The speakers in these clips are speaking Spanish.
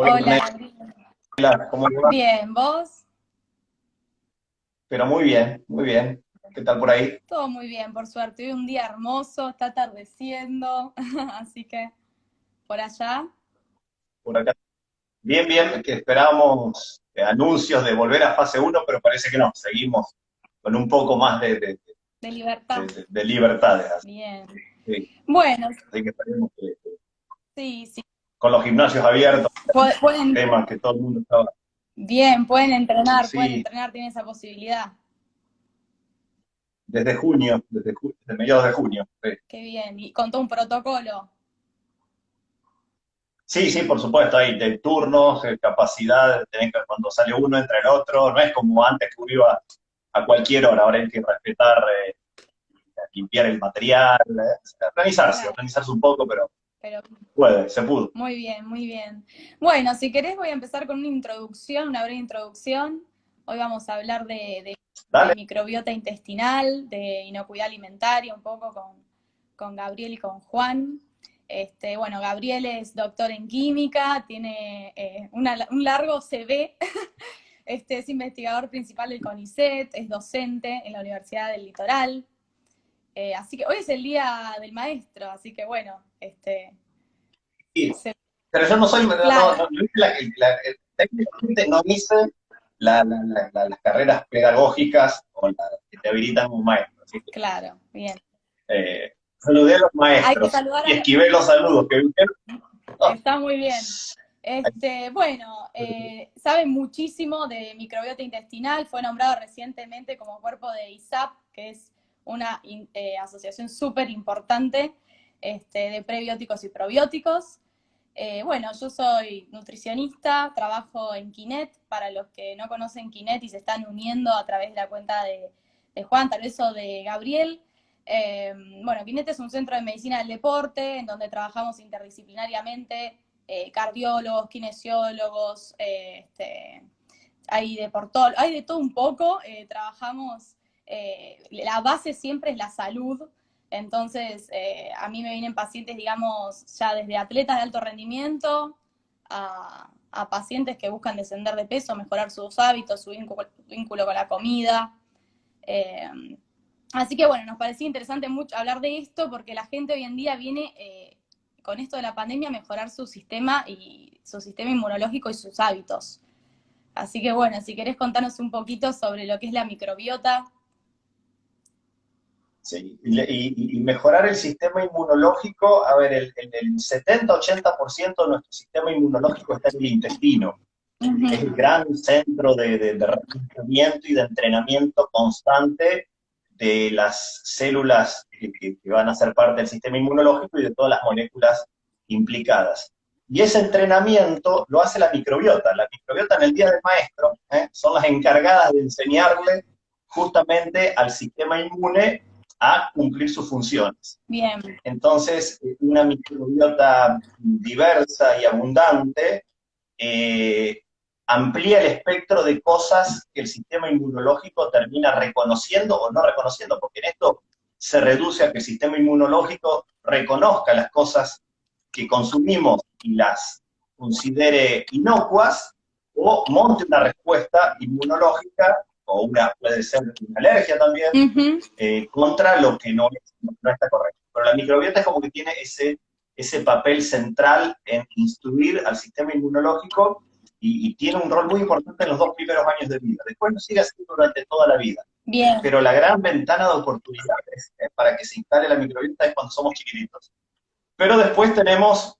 Hola, Hola, Gabriel. Anela, ¿cómo le va? Bien, ¿vos? Pero muy bien, muy bien. ¿Qué tal por ahí? Todo muy bien, por suerte. Hoy un día hermoso, está atardeciendo, así que por allá. Por acá. Bien, bien, que esperábamos anuncios de volver a fase uno, pero parece que no. Seguimos con un poco más De libertad. de libertades. Bien. Así, Bueno, así que esperemos que sí, sí. con los gimnasios abiertos, Pueden, temas que todo el mundo estaba. bien, pueden Sí, entrenar, tienen esa posibilidad. desde junio, desde mediados de junio. Sí. Qué bien. Y con todo un protocolo. Sí, sí, por supuesto, hay de turnos, capacidad, cuando sale uno entra el otro, no es como antes que uno iba a cualquier hora, ahora hay que respetar, limpiar el material, Claro, organizarse un poco, pero pero se pudo. muy bien, muy bien. Bueno, si querés voy a empezar con una introducción, una breve introducción. Hoy vamos a hablar de Dale, microbiota intestinal, de inocuidad alimentaria, un poco con Gabriel y con Juan. Bueno, Gabriel es doctor en química, tiene un largo CV, es investigador principal del CONICET, es docente en la Universidad del Litoral. Así que hoy es el día del maestro, así que bueno, sí. se, Pero yo no soy, claro, no hice técnicamente no hice las carreras pedagógicas o que te habilitan como maestro. Así que, claro, bien. saludé a los Hay que maestros saludar y a... esquivé los saludos que vi. Está muy bien. Bueno, sabe muchísimo de microbiota intestinal, fue nombrado recientemente como cuerpo de ISAP, que es una asociación súper importante de prebióticos y probióticos. Bueno, yo soy nutricionista, trabajo en Kinet, para los que no conocen Kinet y se están uniendo a través de la cuenta de Juan, tal vez o de Gabriel. Bueno, Kinet es un centro de medicina del deporte en donde trabajamos interdisciplinariamente, cardiólogos, kinesiólogos, hay de todo un poco, trabajamos, la base siempre es la salud, entonces a mí me vienen pacientes, digamos, ya desde atletas de alto rendimiento a pacientes que buscan descender de peso, mejorar sus hábitos, su vínculo con la comida. Eh, Así que bueno, nos parecía interesante mucho hablar de esto porque la gente hoy en día viene con esto de la pandemia a mejorar su sistema inmunológico y sus hábitos. Así que bueno, si querés contarnos un poquito sobre lo que es la microbiota. Sí, y mejorar el sistema inmunológico, a ver, el 70-80% de nuestro sistema inmunológico está en el intestino. Uh Es el -huh. gran centro de reclutamiento y de entrenamiento constante de las células que van a ser parte del sistema inmunológico y de todas las moléculas implicadas. Y ese entrenamiento lo hace la microbiota. La microbiota en el Día del Maestro son las encargadas de enseñarle justamente al sistema inmune a cumplir sus funciones. Bien, Entonces, una microbiota diversa y abundante eh, amplía el espectro de cosas que el sistema inmunológico termina reconociendo o no reconociendo, porque en esto se reduce a que el sistema inmunológico reconozca las cosas que consumimos y las considere inocuas, o monte una respuesta inmunológica, o puede ser una alergia también, uh -huh. contra lo que no está correcto. Pero la microbiota es como que tiene ese papel central en instruir al sistema inmunológico y tiene un rol muy importante en los 2 primeros años de vida. Después lo sigue haciendo durante toda la vida. Bien, Pero la gran ventana de oportunidades para que se instale la microbiota es cuando somos chiquititos. Pero después tenemos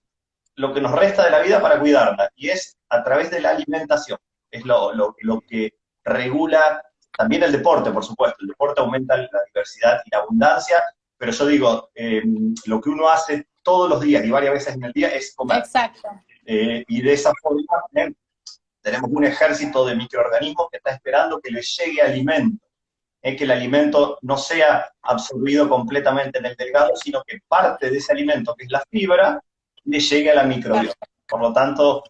lo que nos resta de la vida para cuidarla, y es a través de la alimentación. Es lo que regula también el deporte, por supuesto. El deporte aumenta la diversidad y la abundancia, pero yo digo, lo que uno hace todos los días y varias veces en el día es comer. exacto. Y de esa forma tenemos un ejército de microorganismos que está esperando que les llegue alimento. Que el alimento no sea absorbido completamente en el delgado, sino que parte de ese alimento, que es la fibra, le llegue a la microbiota. Por lo tanto,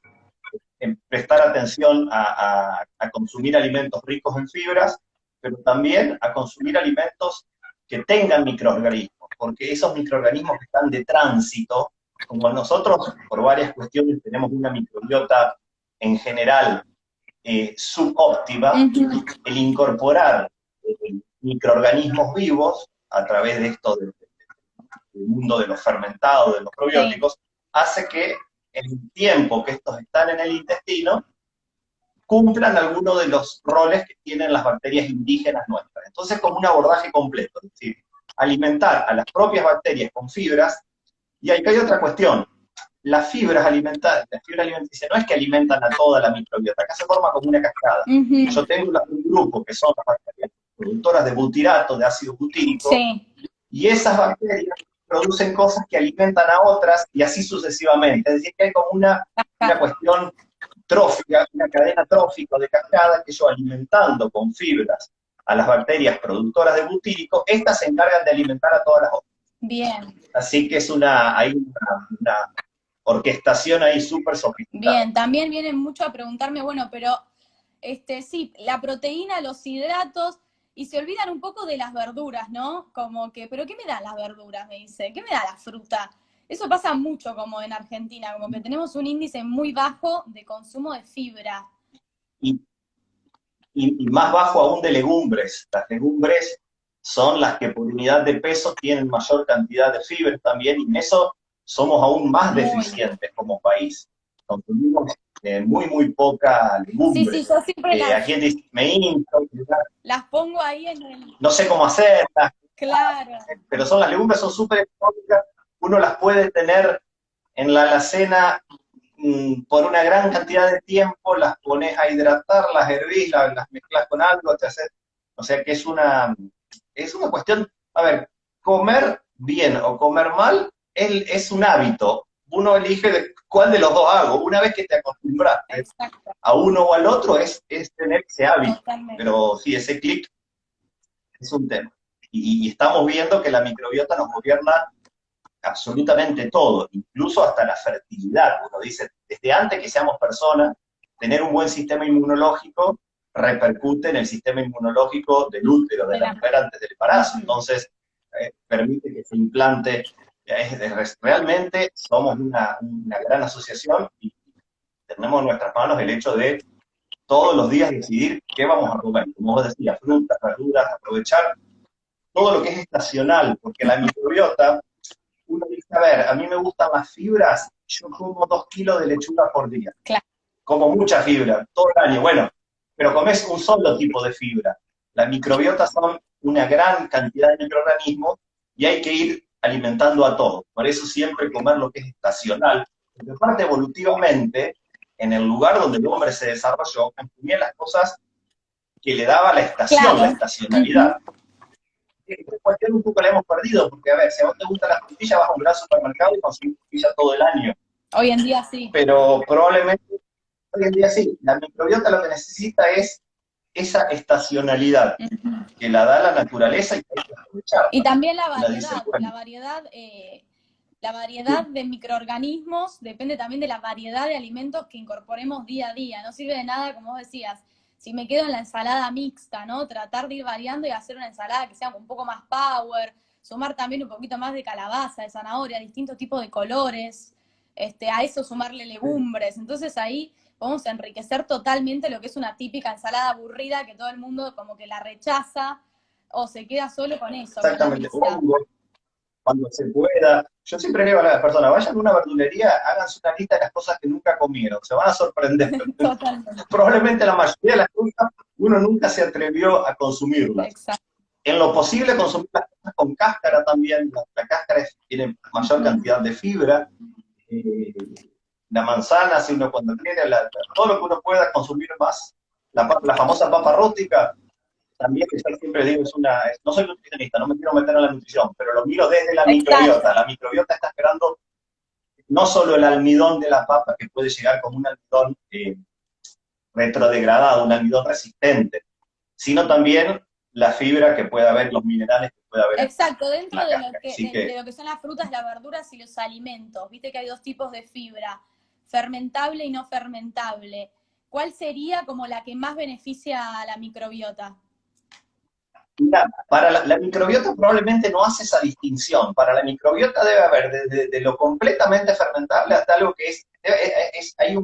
prestar atención a consumir alimentos ricos en fibras, pero también a consumir alimentos que tengan microorganismos, porque esos microorganismos que están de tránsito como nosotros por varias cuestiones tenemos una microbiota en general subóptima, el incorporar microorganismos vivos a través de esto del mundo de los fermentados, de los probióticos, hace que en el tiempo que estos están en el intestino, cumplan algunos de los roles que tienen las bacterias indígenas nuestras. Entonces, como un abordaje completo, es decir, alimentar a las propias bacterias con fibras, y acá hay otra cuestión. Las fibras alimenticias no es que alimentan a toda la microbiota, acá se forma como una cascada. Yo tengo un grupo que son las bacterias productoras de butirato, de ácido butírico, y esas bacterias producen cosas que alimentan a otras, y así sucesivamente. Es decir, que hay como una cuestión trófica, una cadena trófica de cascada, que yo alimentando con fibras a las bacterias productoras de butírico, estas se encargan de alimentar a todas las otras. Bien. Así que hay una orquestación ahí súper sofisticada. Bien, también vienen mucho a preguntarme, bueno, pero sí, la proteína, los hidratos, y se olvidan un poco de las verduras, ¿no? Como que, ¿pero qué me dan las verduras? Me dice, ¿qué me da la fruta? Eso pasa mucho como en Argentina, como que tenemos un índice muy bajo de consumo de fibra. Y más bajo aún de legumbres. Las legumbres son las que por unidad de peso tienen mayor cantidad de fibra también, y en eso somos aún más deficientes como país. Consumimos muy poca legumbre. Sí, yo siempre Aquí dice, me hincho, las pongo ahí en el... no sé cómo hacerlas. Claro. Pero las legumbres son súper económicas, uno las puede tener en la alacena por una gran cantidad de tiempo, las pones a hidratar, las hervís, las mezclas con algo, o sea que es una cuestión, a ver, comer bien o comer mal es un hábito, uno elige cuál de los dos hago, una vez que te acostumbraste a uno o al otro es tener ese hábito. Totalmente. Pero sí, ese clic es un tema. Y estamos viendo que la microbiota nos gobierna absolutamente todo, incluso hasta la fertilidad. Uno dice, desde antes que seamos personas, tener un buen sistema inmunológico repercute en el sistema inmunológico del útero, de la mujer antes del embarazo. Entonces, permite que se implante. Realmente somos una gran asociación y tenemos en nuestras manos el hecho de todos los días decidir qué vamos a comer. Como vos decías, frutas, verduras, aprovechar todo lo que es estacional, porque la microbiota, uno dice, a ver, a mí me gustan las fibras, yo como 2 kilos de lechuga por día. Claro. Como mucha fibra, todo el año. Bueno, pero comes un solo tipo de fibra. La microbiota son una gran cantidad de microorganismos y hay que ir alimentando a todos. Por eso siempre comer lo que es estacional. Porque aparte, evolutivamente, en el lugar donde el hombre se desarrolló, consumía las cosas que le daba la estación, claro, la estacionalidad. Esta cuestión un poco la hemos perdido, porque a ver, si a vos te gusta la frutilla, vas a un gran supermercado y consumís frutilla todo el año. Hoy en día sí. Pero probablemente, hoy en día sí, la microbiota lo que necesita es esa estacionalidad, que la da la naturaleza y hay que aprovechar. Y también la variedad de microorganismos depende también de la variedad de alimentos que incorporemos día a día. No sirve de nada, como vos decías, si me quedo en la ensalada mixta, ¿no? Tratar de ir variando y hacer una ensalada que sea un poco más power, sumar también un poquito más de calabaza, de zanahoria, distintos tipos de colores, a eso sumarle legumbres. Entonces ahí podemos enriquecer totalmente lo que es una típica ensalada aburrida que todo el mundo como que la rechaza o se queda solo con eso. Exactamente, cuando se pueda. Yo siempre digo a las personas, vayan a una verdulería, háganse una lista de las cosas que nunca comieron, se van a sorprender. Probablemente la mayoría de las cosas uno nunca se atrevió a consumirlas. Exacto. En lo posible consumir las cosas con cáscara también, la cáscara tiene mayor cantidad de fibra, la manzana, si uno cuando tiene, todo lo que uno pueda consumir más, la famosa papa rústica, también que yo siempre digo no soy nutricionista, no me quiero meter en la nutrición, pero lo miro desde la microbiota. La microbiota está esperando no solo el almidón de la papa, que puede llegar como un almidón retrodegradado, un almidón resistente, sino también la fibra que puede haber, los minerales que puede haber. Exacto, dentro de lo que son las frutas, las verduras y los alimentos. Viste que hay dos tipos de fibra, fermentable y no fermentable. ¿Cuál sería como la que más beneficia a la microbiota? Mira, para la microbiota probablemente no hace esa distinción. Para la microbiota debe haber de lo completamente fermentable hasta algo que hay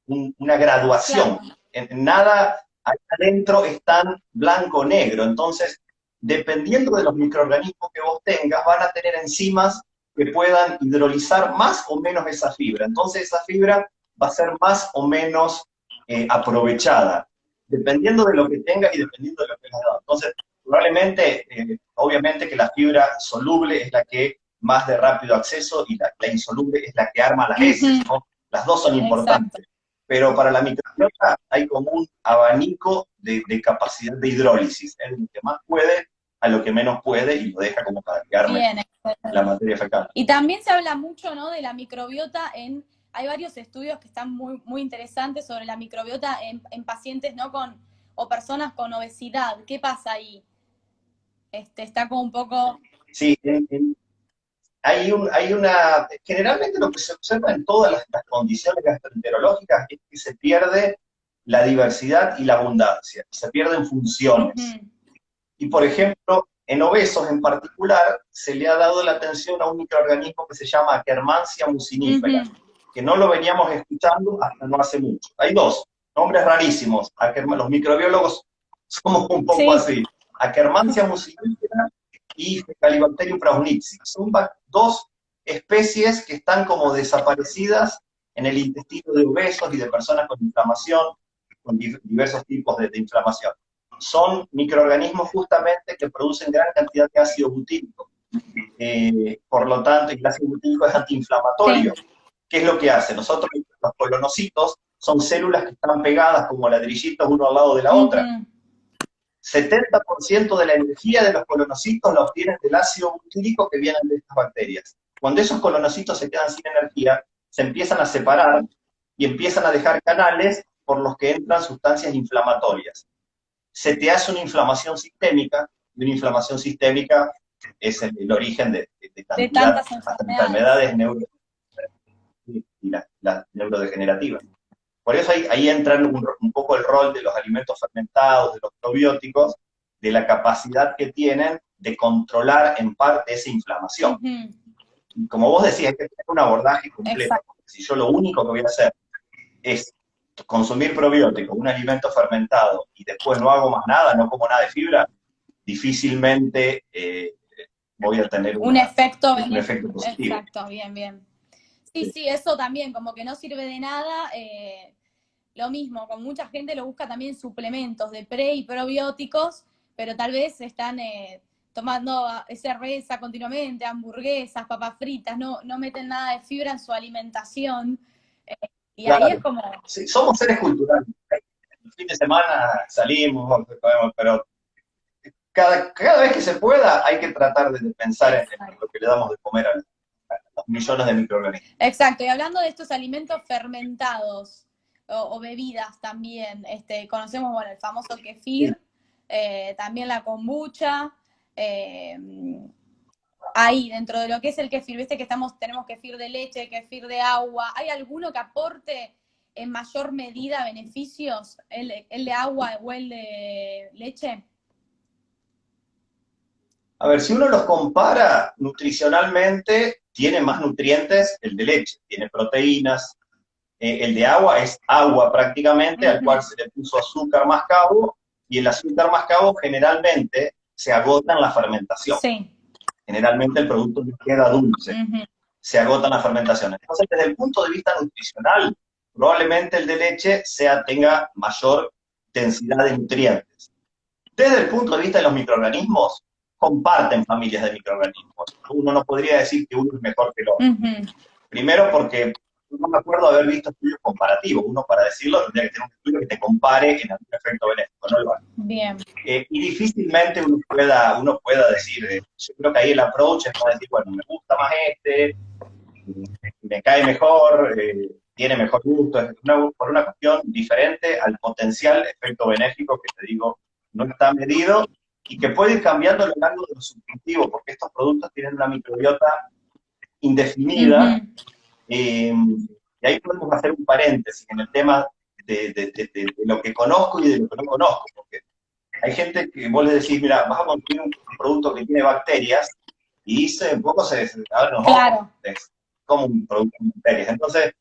una graduación. Claro. Nada ahí adentro es tan blanco o negro. Entonces, dependiendo de los microorganismos que vos tengas, van a tener enzimas que puedan hidrolizar más o menos esa fibra. Entonces, esa fibra va a ser más o menos aprovechada, dependiendo de lo que tengas y dependiendo de lo que le has dado. Entonces, probablemente, obviamente que la fibra soluble es la que más de rápido acceso y la insoluble es la que arma las heces, ¿no? Las dos son importantes. Exacto. Pero para la microbiota hay como un abanico de capacidad de hidrólisis, es lo que más puede a lo que menos puede y lo deja como para que arme Bien, la materia fecal. y también se habla mucho, ¿no?, de la microbiota hay varios estudios que están muy, muy interesantes sobre la microbiota en pacientes, ¿no?, o personas con obesidad. ¿Qué pasa ahí? Está como un poco... Sí, generalmente lo que se observa en todas las condiciones gastroenterológicas es que se pierde la diversidad y la abundancia, se pierden funciones. Y por ejemplo, en obesos en particular, se le ha dado la atención a un microorganismo que se llama Akkermansia mucinifera, que no lo veníamos escuchando hasta no hace mucho. Hay dos nombres rarísimos, los microbiólogos somos un poco así. Akkermansia mucinifera y Fecalibacterium prausnitzii. Son dos especies que están como desaparecidas en el intestino de obesos y de personas con inflamación, con diversos tipos de inflamación. Son microorganismos justamente que producen gran cantidad de ácido butírico. Por lo tanto, el ácido butírico es antiinflamatorio. Sí. ¿Qué es lo que hace? Nosotros, los colonocitos, son células que están pegadas como ladrillitos uno al lado de la otra. 70% de la energía de los colonocitos la obtienen del ácido butírico que vienen de estas bacterias. Cuando esos colonocitos se quedan sin energía, se empiezan a separar y empiezan a dejar canales por los que entran sustancias inflamatorias. Se te hace una inflamación sistémica, y una inflamación sistémica es el origen de tantas enfermedades las neurodegenerativas. Por eso ahí entra un poco el rol de los alimentos fermentados, de los probióticos, de la capacidad que tienen de controlar en parte esa inflamación. Y como vos decías, hay que tener un abordaje completo. Si yo lo único que voy a hacer es consumir probióticos, un alimento fermentado, y después no hago más nada, no como nada de fibra, difícilmente voy a tener un efecto positivo. Exacto, bien, bien. Sí, eso también, como que no sirve de nada. Lo mismo, con mucha gente lo busca también suplementos de pre y probióticos, pero tal vez están tomando cerveza continuamente, hamburguesas, papas fritas, no meten nada de fibra en su alimentación. Y claro, ahí es como... Sí, somos seres culturales. El fin de semana salimos, pero cada vez que se pueda hay que tratar de pensar en lo que le damos de comer a los millones de microorganismos. Exacto, y hablando de estos alimentos fermentados o bebidas también, conocemos, bueno, el famoso kefir, también la kombucha, ahí, dentro de lo que es el kefir, viste que tenemos kefir de leche, kefir de agua, ¿hay alguno que aporte en mayor medida beneficios, el de agua o el de leche? A ver, si uno los compara nutricionalmente, tiene más nutrientes el de leche, tiene proteínas, el de agua es agua prácticamente, al cual se le puso azúcar mascabo, y el azúcar mascabo generalmente se agota en la fermentación. Sí. Generalmente el producto queda dulce, se agota en la fermentación. Entonces, desde el punto de vista nutricional, probablemente el de leche tenga mayor densidad de nutrientes. Desde el punto de vista de los microorganismos, comparten familias de microorganismos. Uno no podría decir que uno es mejor que el otro. Primero porque no me acuerdo haber visto estudios comparativos. Uno, para decirlo, tendría que tener un estudio que te compare en algún efecto benéfico, no lo hay. Bien. Y difícilmente uno pueda decir, yo creo que ahí el approach es para decir, bueno, me gusta más me cae mejor, tiene mejor gusto, por una cuestión diferente al potencial efecto benéfico que te digo, no está medido, y que puede ir cambiando a lo largo de los subjuntivos, porque estos productos tienen una microbiota indefinida, y ahí podemos hacer un paréntesis en el tema de lo que conozco y de lo que no conozco, porque hay gente que vos le decís, mira, vas a consumir un producto que tiene bacterias, y dice, un poco se abren los ojos, Claro. es como un producto con bacterias. Entonces,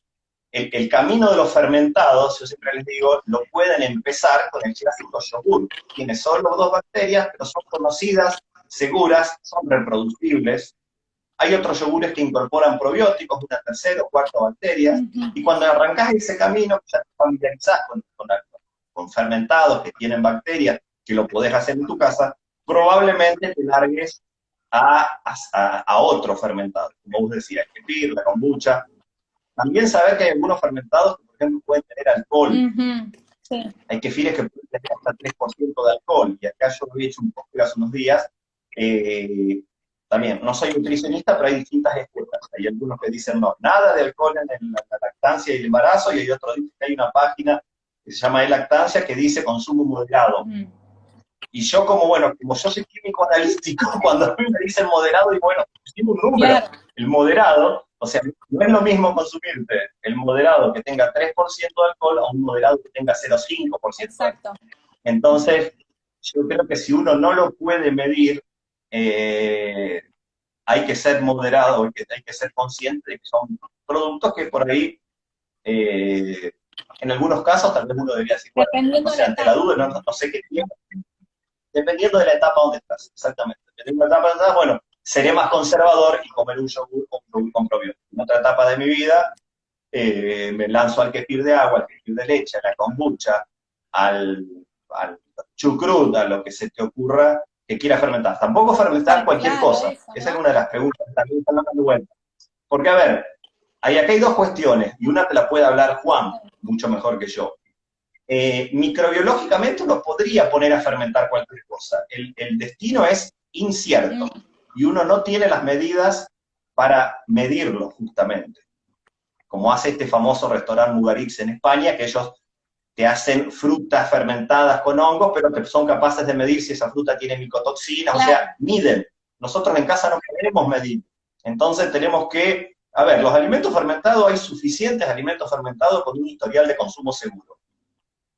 el camino de los fermentados, yo siempre les digo, lo pueden empezar con el clásico yogur. Tiene solo 2 bacterias, pero son conocidas, seguras, son reproducibles. Hay otros yogures que incorporan probióticos, una tercera o cuarta bacteria, y cuando arrancás ese camino, ya te familiarizás con fermentados que tienen bacterias, que lo podés hacer en tu casa, probablemente te largues a otro fermentado, como vos decías, el kefir, la kombucha. También saber que hay algunos fermentados que, por ejemplo, pueden tener alcohol. Sí. Hay kefires que pueden tener hasta 3% de alcohol, y acá yo lo he hecho un poco hace unos días. También, no soy nutricionista, pero hay distintas escuelas. Hay algunos que dicen no, nada de alcohol en la lactancia y el embarazo, y hay otros que dicen que hay una página que se llama E-Lactancia que dice consumo moderado. Y yo como yo soy químico analítico, cuando a mí me dicen moderado, y bueno, tengo un número. Claro. El moderado, o sea, no es lo mismo consumirte el moderado que tenga 3% de alcohol a un moderado que tenga 0,5%. Exacto. Entonces, yo creo que si uno no lo puede medir, hay que ser moderado, hay que ser consciente de que son productos que por ahí, en algunos casos, tal vez uno debería decir, bueno, no sé, ante la duda, no sé qué tiempo. Dependiendo de la etapa donde estás, exactamente. Dependiendo de la etapa donde estás, bueno, seré más conservador y comer un yogur con probióticos. En otra etapa de mi vida, me lanzo al kefir de agua, al kefir de leche, a la kombucha, al chucrut, a lo que se te ocurra que quiera fermentar. Tampoco fermentar cualquier cosa. Eso, ¿no? Esa es una de las preguntas que también están dando vuelta. Porque, a ver, acá hay 2 cuestiones, y una te la puede hablar Juan, mucho mejor que yo. Microbiológicamente uno podría poner a fermentar cualquier cosa. El destino es incierto, y uno no tiene las medidas para medirlo, justamente. Como hace este famoso restaurante Mugaritz en España, que ellos te hacen frutas fermentadas con hongos, pero que son capaces de medir si esa fruta tiene micotoxinas, claro. O sea, miden. Nosotros en casa no podemos medir. Entonces tenemos que, a ver, los alimentos fermentados, hay suficientes alimentos fermentados con un historial de consumo seguro.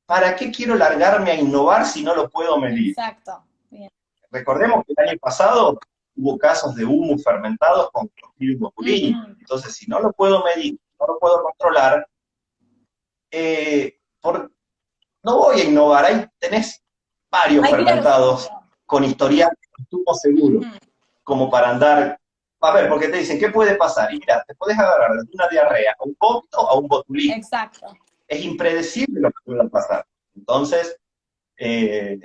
¿Para qué quiero largarme a innovar si no lo puedo medir? Exacto. Bien. Recordemos que el año pasado hubo casos de humus fermentados con Clostridium botulinum. Entonces, si no lo puedo medir, no lo puedo controlar, no voy a innovar. Ahí tenés varios fermentados con historial de consumo seguro, como para andar. A ver, porque te dicen, ¿qué puede pasar? Y mira, te podés agarrar desde una diarrea a un vómito a un botulismo. Exacto. Es impredecible lo que pueda pasar. Entonces,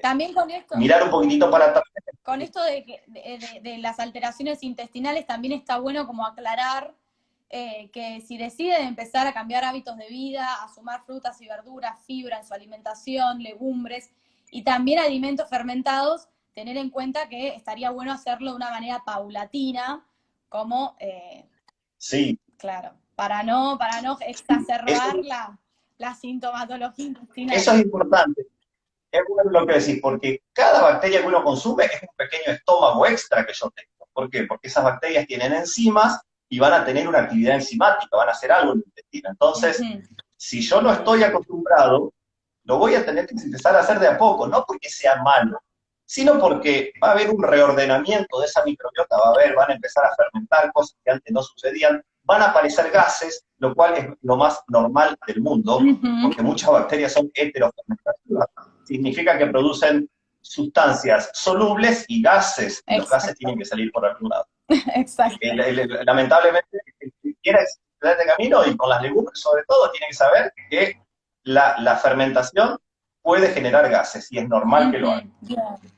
también con esto, mirar un poquitito para atrás. Con esto de las alteraciones intestinales también está bueno como aclarar que si deciden empezar a cambiar hábitos de vida, a sumar frutas y verduras, fibra en su alimentación, legumbres y también alimentos fermentados, tener en cuenta que estaría bueno hacerlo de una manera paulatina, como sí, claro, para no exacerbar la sintomatología intestinal. Eso es importante. Es bueno lo que decís, porque cada bacteria que uno consume es un pequeño estómago extra que yo tengo. ¿Por qué? Porque esas bacterias tienen enzimas y van a tener una actividad enzimática, van a hacer algo en el intestino. Entonces, si yo no estoy acostumbrado, lo voy a tener que empezar a hacer de a poco, no porque sea malo, sino porque va a haber un reordenamiento de esa microbiota, van a empezar a fermentar cosas que antes no sucedían, van a aparecer gases, lo cual es lo más normal del mundo, porque muchas bacterias son heterofermentativas. Significa que producen sustancias solubles y gases, y los gases tienen que salir por algún lado. Exacto. Lamentablemente, el que quiera explorar este camino, y con las legumbres sobre todo, tiene que saber que la fermentación puede generar gases, y es normal que lo haga.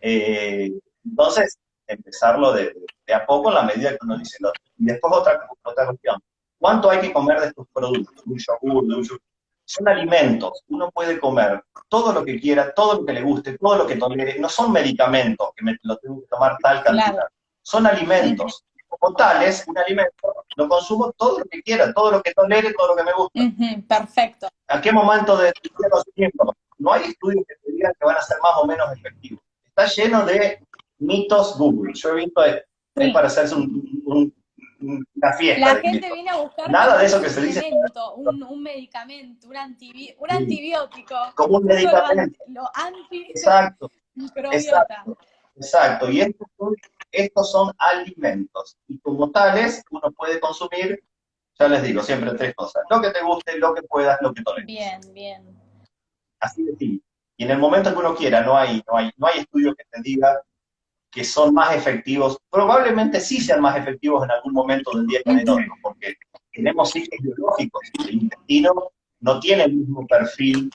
Entonces, empezarlo de a poco en la medida que uno dice. Y después otra cuestión. ¿Cuánto hay que comer de estos productos? Un yogur, son alimentos. Uno puede comer todo lo que quiera, todo lo que le guste, todo lo que tolere. No son medicamentos que lo tengo que tomar tal cantidad. Claro. Son alimentos. Como tales, un alimento, lo consumo todo lo que quiera, todo lo que tolere, todo lo que me gusta. Perfecto. ¿A qué momento de los tiempos? No hay estudios que te digan que van a ser más o menos efectivos. Está lleno de mitos Google. Yo he visto, es para hacerse una fiesta. La gente viene a buscar nada de eso que se dice. Un medicamento, un antibiótico. Como un medicamento. Exacto. microbiota. Exacto, exacto. Y estos son alimentos. Y como tales, uno puede consumir, ya les digo, siempre tres cosas. Lo que te guste, lo que puedas, lo que toleres. Bien, bien. Así de simple. Y en el momento que uno quiera, no hay estudio que te diga que son más efectivos. Probablemente sí sean más efectivos en algún momento del día que en otro, porque tenemos ciclos biológicos. El intestino no tiene el mismo perfil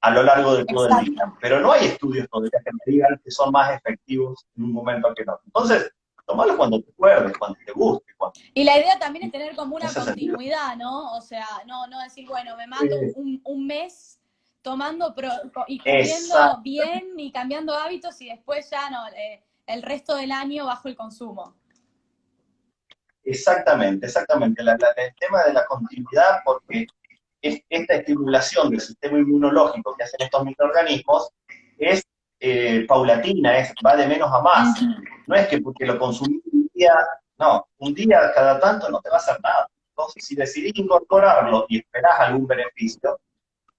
a lo largo de todo el día. Exacto. Pero no hay estudios todavía que me digan que son más efectivos en un momento que en otro. Entonces, tomalo cuando te acuerdes, cuando te guste. Y la idea también es tener como En una ese sentido. continuidad, ¿no? O sea, no decir, bueno, me mato un mes tomando y comiendo Exacto. bien y cambiando hábitos y después ya no, el resto del año bajo el consumo. Exactamente, exactamente. El tema de la continuidad, porque esta estimulación del sistema inmunológico que hacen estos microorganismos es paulatina, va de menos a más. No es que porque lo consumís un día, no, un día cada tanto no te va a hacer nada. Entonces, si decidís incorporarlo y esperás algún beneficio,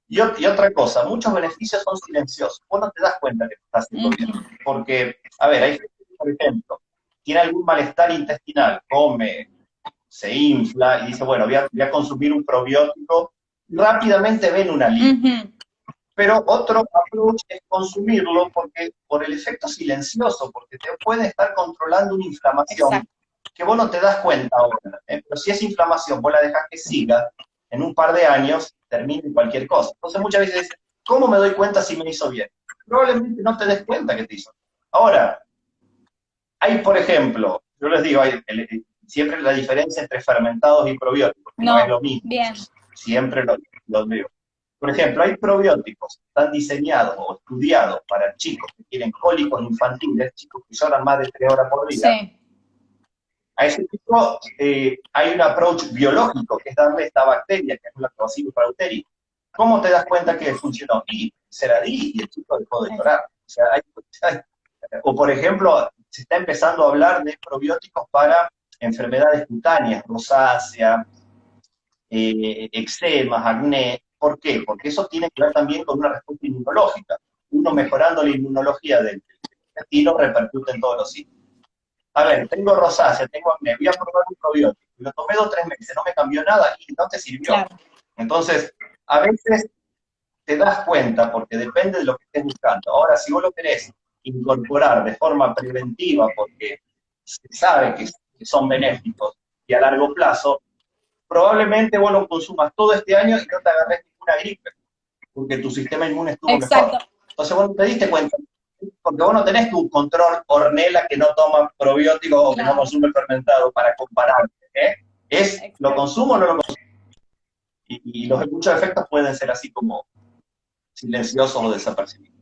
y otra cosa, muchos beneficios son silenciosos. Vos no te das cuenta que te estás haciendo bien. Porque, a ver, hay gente que, por ejemplo, tiene algún malestar intestinal, come, se infla y dice, bueno, voy a consumir un probiótico, y rápidamente ven una alivio. Pero otro approach es consumirlo por el efecto silencioso, porque te puede estar controlando una inflamación. Exacto. Que vos no te das cuenta ahora, pero si esa inflamación vos la dejás que siga, en un par de años termina en cualquier cosa. Entonces muchas veces dicen, ¿cómo me doy cuenta si me hizo bien? Probablemente no te des cuenta que te hizo bien. Ahora, hay, por ejemplo, yo les digo, siempre la diferencia entre fermentados y probióticos, que no es lo mismo. Bien. Siempre lo digo. Por ejemplo, hay probióticos que están diseñados o estudiados para chicos que tienen cólicos infantiles, chicos que lloran más de 3 horas por día. Sí. A ese tipo hay un approach biológico, que es darle esta bacteria, que es un Lactobacillus reuteri. ¿Cómo te das cuenta que funcionó? Y se la di y el chico dejó de llorar. O sea, o por ejemplo, se está empezando a hablar de probióticos para enfermedades cutáneas, rosácea, eczemas, acné. ¿Por qué? Porque eso tiene que ver también con una respuesta inmunológica. Uno mejorando la inmunología del intestino repercute en todos los sitios. A ver, tengo rosácea, tengo acné, voy a probar un probiótico. Lo tomé 2 o 3 meses, no me cambió nada y no te sirvió. Claro. Entonces, a veces te das cuenta porque depende de lo que estés buscando. Ahora, si vos lo querés incorporar de forma preventiva porque se sabe que son benéficos y a largo plazo, probablemente vos lo consumas todo este año y no te agarres ninguna gripe, porque tu sistema inmune estuvo mejor. Entonces vos no te diste cuenta, porque vos no tenés tu control Ornella que no toma probióticos o que no consume fermentado para compararte. Es, ¿lo consumo o no lo consumo? Y muchos efectos pueden ser así como silenciosos o desapercibidos.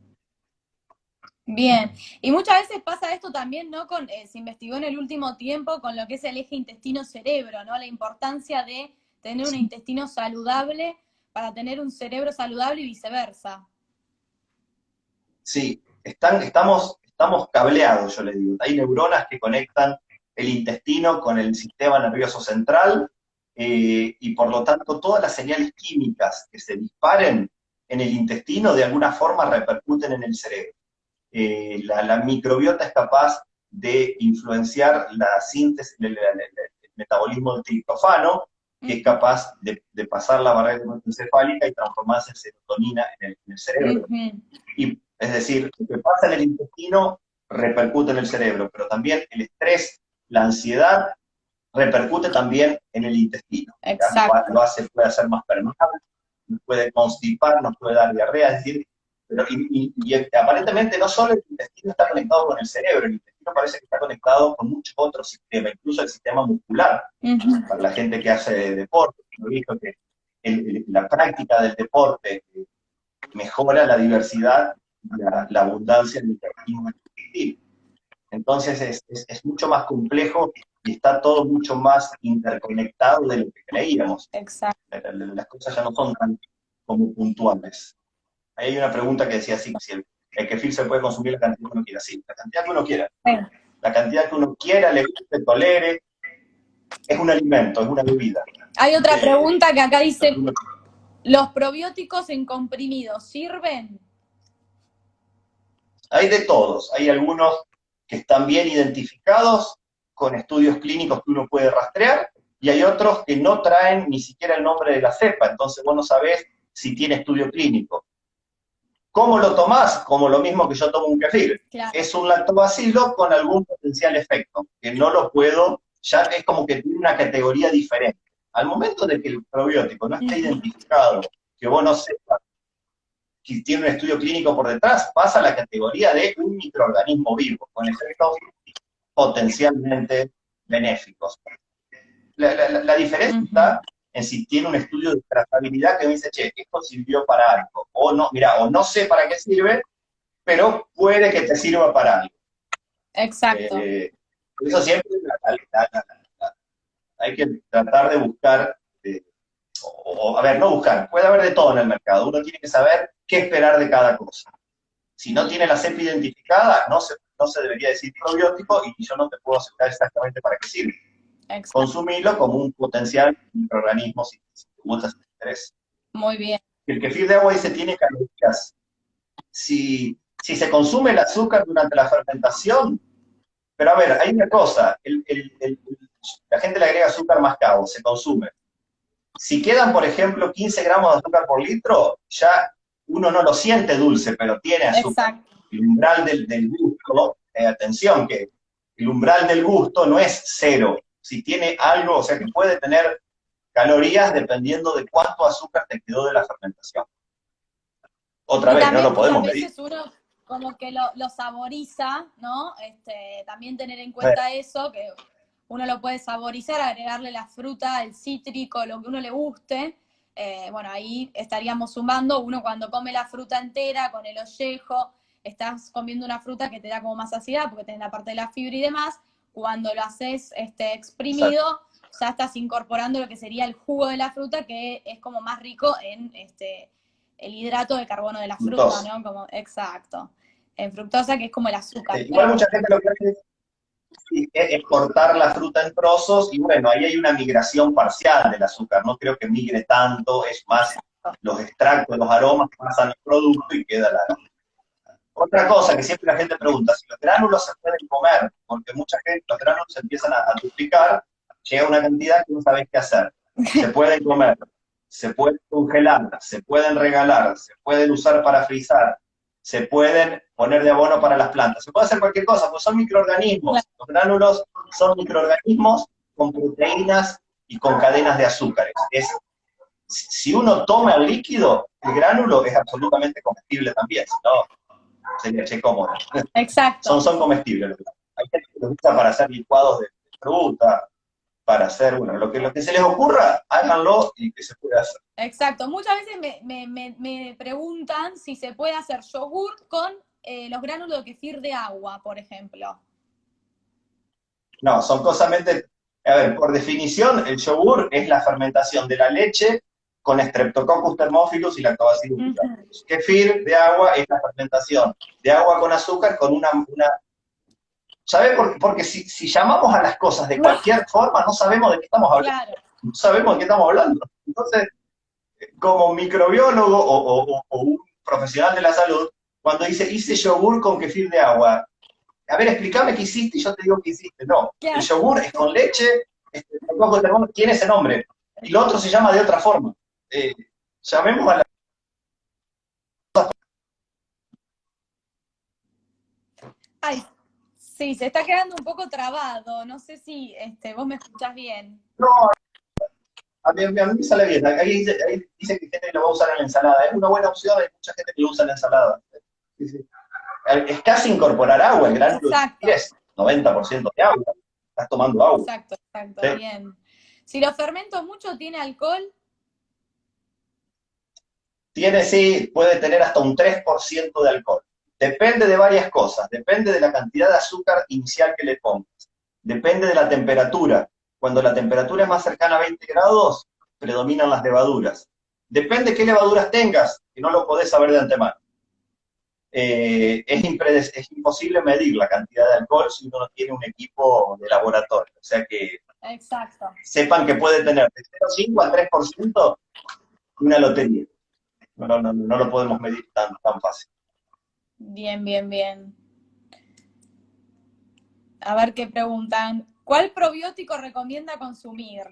Bien, y muchas veces pasa esto también, ¿no? Se investigó en el último tiempo con lo que es el eje intestino-cerebro, ¿no? La importancia de tener un intestino saludable para tener un cerebro saludable y viceversa. Sí, estamos cableados, yo le digo. Hay neuronas que conectan el intestino con el sistema nervioso central y por lo tanto todas las señales químicas que se disparen en el intestino de alguna forma repercuten en el cerebro. La microbiota es capaz de influenciar la síntesis, el metabolismo del triptofano, que es capaz de pasar la barrera hematoencefálica y transformarse en serotonina en el cerebro. Y, es decir, lo que pasa en el intestino repercute en el cerebro, pero también el estrés, la ansiedad, repercute también en el intestino. Puede hacer más permeable, nos puede constipar, nos puede dar diarrea, es decir, y aparentemente no solo el intestino está conectado con el cerebro, el intestino parece que está conectado con muchos otros sistemas, incluso el sistema muscular. Para la gente que hace deporte, he visto que la práctica del deporte mejora la diversidad, la abundancia del intestino. Entonces es mucho más complejo y está todo mucho más interconectado de lo que creíamos. Exacto. Las cosas ya no son tan como puntuales. Ahí hay una pregunta que decía así, si el kefir se puede consumir la cantidad que uno quiera. Sí, la cantidad que uno quiera. La cantidad que uno quiera, le guste, tolere. Es un alimento, es una bebida. Hay otra pregunta que acá dice, ¿los probióticos en comprimidos sirven? Hay de todos, hay algunos que están bien identificados con estudios clínicos que uno puede rastrear, y hay otros que no traen ni siquiera el nombre de la cepa, entonces vos no sabés si tiene estudio clínico. ¿Cómo lo tomás? Como lo mismo que yo tomo un kefir. Claro. Es un lactobacilo con algún potencial efecto, que no lo puedo, ya es como que tiene una categoría diferente. Al momento de que el probiótico no esté identificado, que vos no sepas que tiene un estudio clínico por detrás, pasa a la categoría de un microorganismo vivo, con efectos potencialmente benéficos. La diferencia está en si tiene un estudio de trazabilidad que me dice, che, esto sirvió para algo, o no, mira, o no sé para qué sirve, pero puede que te sirva para algo. Exacto. Por eso siempre hay que tratar de buscar, a ver, no buscar, puede haber de todo en el mercado, uno tiene que saber qué esperar de cada cosa. Si no tiene la cepa identificada, no se debería decir probiótico y yo no te puedo asegurar exactamente para qué sirve. Exacto. Consumirlo como un potencial microorganismo si te gusta, si te interesa. Muy bien. El kefir de agua dice tiene calorías. Si se consume el azúcar durante la fermentación, pero a ver, hay una cosa, la gente le agrega azúcar mascabo, se consume. Si quedan, por ejemplo, 15 gramos de azúcar por litro, ya uno no lo siente dulce, pero tiene azúcar. Exacto. El umbral del gusto, atención, que el umbral del gusto no es cero. Si tiene algo, o sea que puede tener calorías dependiendo de cuánto azúcar te quedó de la fermentación. Otra vez, no lo podemos medir. Muchas veces uno como que lo saboriza, ¿no? También tener en cuenta eso, que uno lo puede saborizar, agregarle la fruta, el cítrico, lo que uno le guste. Bueno, ahí estaríamos sumando, uno cuando come la fruta entera, con el ollejo, estás comiendo una fruta que te da como más saciedad, porque tenés la parte de la fibra y demás. Cuando lo haces exprimido, exacto, ya estás incorporando lo que sería el jugo de la fruta, que es como más rico en el hidrato de carbono de la fruta, ¿no? Como, exacto. En fructosa, que es como el azúcar. Igual mucha gente lo que hace es cortar la fruta en trozos, y bueno, ahí hay una migración parcial del azúcar, no creo que migre tanto, es más los extractos, los aromas pasan al producto y queda la... Otra cosa que siempre la gente pregunta, si los gránulos se pueden comer, porque mucha gente, los gránulos se empiezan a duplicar, llega una cantidad que no sabes qué hacer. Se pueden comer, se pueden congelar, se pueden regalar, se pueden usar para frizar, se pueden poner de abono para las plantas, se puede hacer cualquier cosa, porque son microorganismos. Los gránulos son microorganismos con proteínas y con cadenas de azúcares. Si uno toma el líquido, el gránulo es absolutamente comestible también, si no, sería che cómodo. Exacto. Son comestibles. Hay gente que los usa para hacer licuados de fruta, para hacer, bueno, lo que se les ocurra, háganlo y que se pueda hacer. Exacto. Muchas veces me preguntan si se puede hacer yogur con los gránulos de kefir de agua, por ejemplo. No, son cosas, a ver, por definición, el yogur es la fermentación de la leche con Streptococcus thermophilus y Lactobacillus picantus. Kefir de agua es la fermentación de agua con azúcar con una ¿sabes? Porque si llamamos a las cosas de cualquier forma, no sabemos de qué estamos hablando. Claro. No sabemos de qué estamos hablando. Entonces, como microbiólogo o un profesional de la salud, cuando dice, hice yogur con kefir de agua, a ver, explícame qué hiciste y yo te digo qué hiciste. No, el yogur es con leche, tiene ese nombre, y lo otro se llama de otra forma. Llamemos a la... Ay, sí, se está quedando un poco trabado. No sé si vos me escuchás bien. No, a mí me sale bien. Ahí dice que gente lo va a usar en la ensalada. Es una buena opción, hay mucha gente que lo usa en la ensalada. Sí, sí. Es casi incorporar agua, el gránulo es 90% de agua. Estás tomando agua. Exacto, ¿sí? Bien. Si lo fermento mucho, ¿tiene alcohol? Sí, puede tener hasta un 3% de alcohol. Depende de varias cosas. Depende de la cantidad de azúcar inicial que le pongas. Depende de la temperatura. Cuando la temperatura es más cercana a 20 grados, predominan las levaduras. Depende qué levaduras tengas, que no lo podés saber de antemano. Es imposible medir la cantidad de alcohol si uno no tiene un equipo de laboratorio. O sea que exacto, sepan que puede tener de 0,5 al 3% una lotería. No lo podemos medir tan fácil. Bien, bien, bien. A ver qué preguntan. ¿Cuál probiótico recomienda consumir?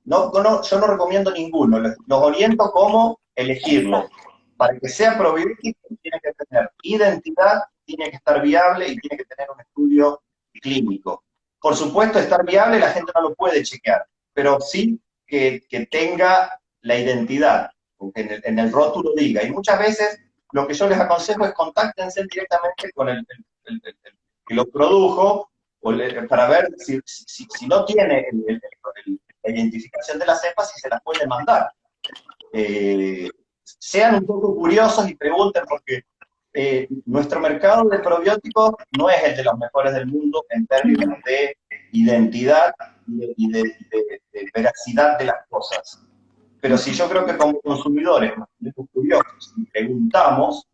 No, no, yo no recomiendo ninguno, los oriento cómo elegirlo. Exacto. Para que sea probiótico tiene que tener identidad, tiene que estar viable y tiene que tener un estudio clínico. Por supuesto, estar viable la gente no lo puede chequear, pero sí que tenga la identidad, que en el rótulo diga. Y muchas veces lo que yo les aconsejo es contáctense directamente con el que lo produjo para ver si no tiene la identificación de la cepa, si se las puede mandar. Sean un poco curiosos y pregunten porque nuestro mercado de probióticos no es el de los mejores del mundo en términos de identidad de veracidad de las cosas. Pero si yo creo que como consumidores nos ponemos curiosos y preguntamos,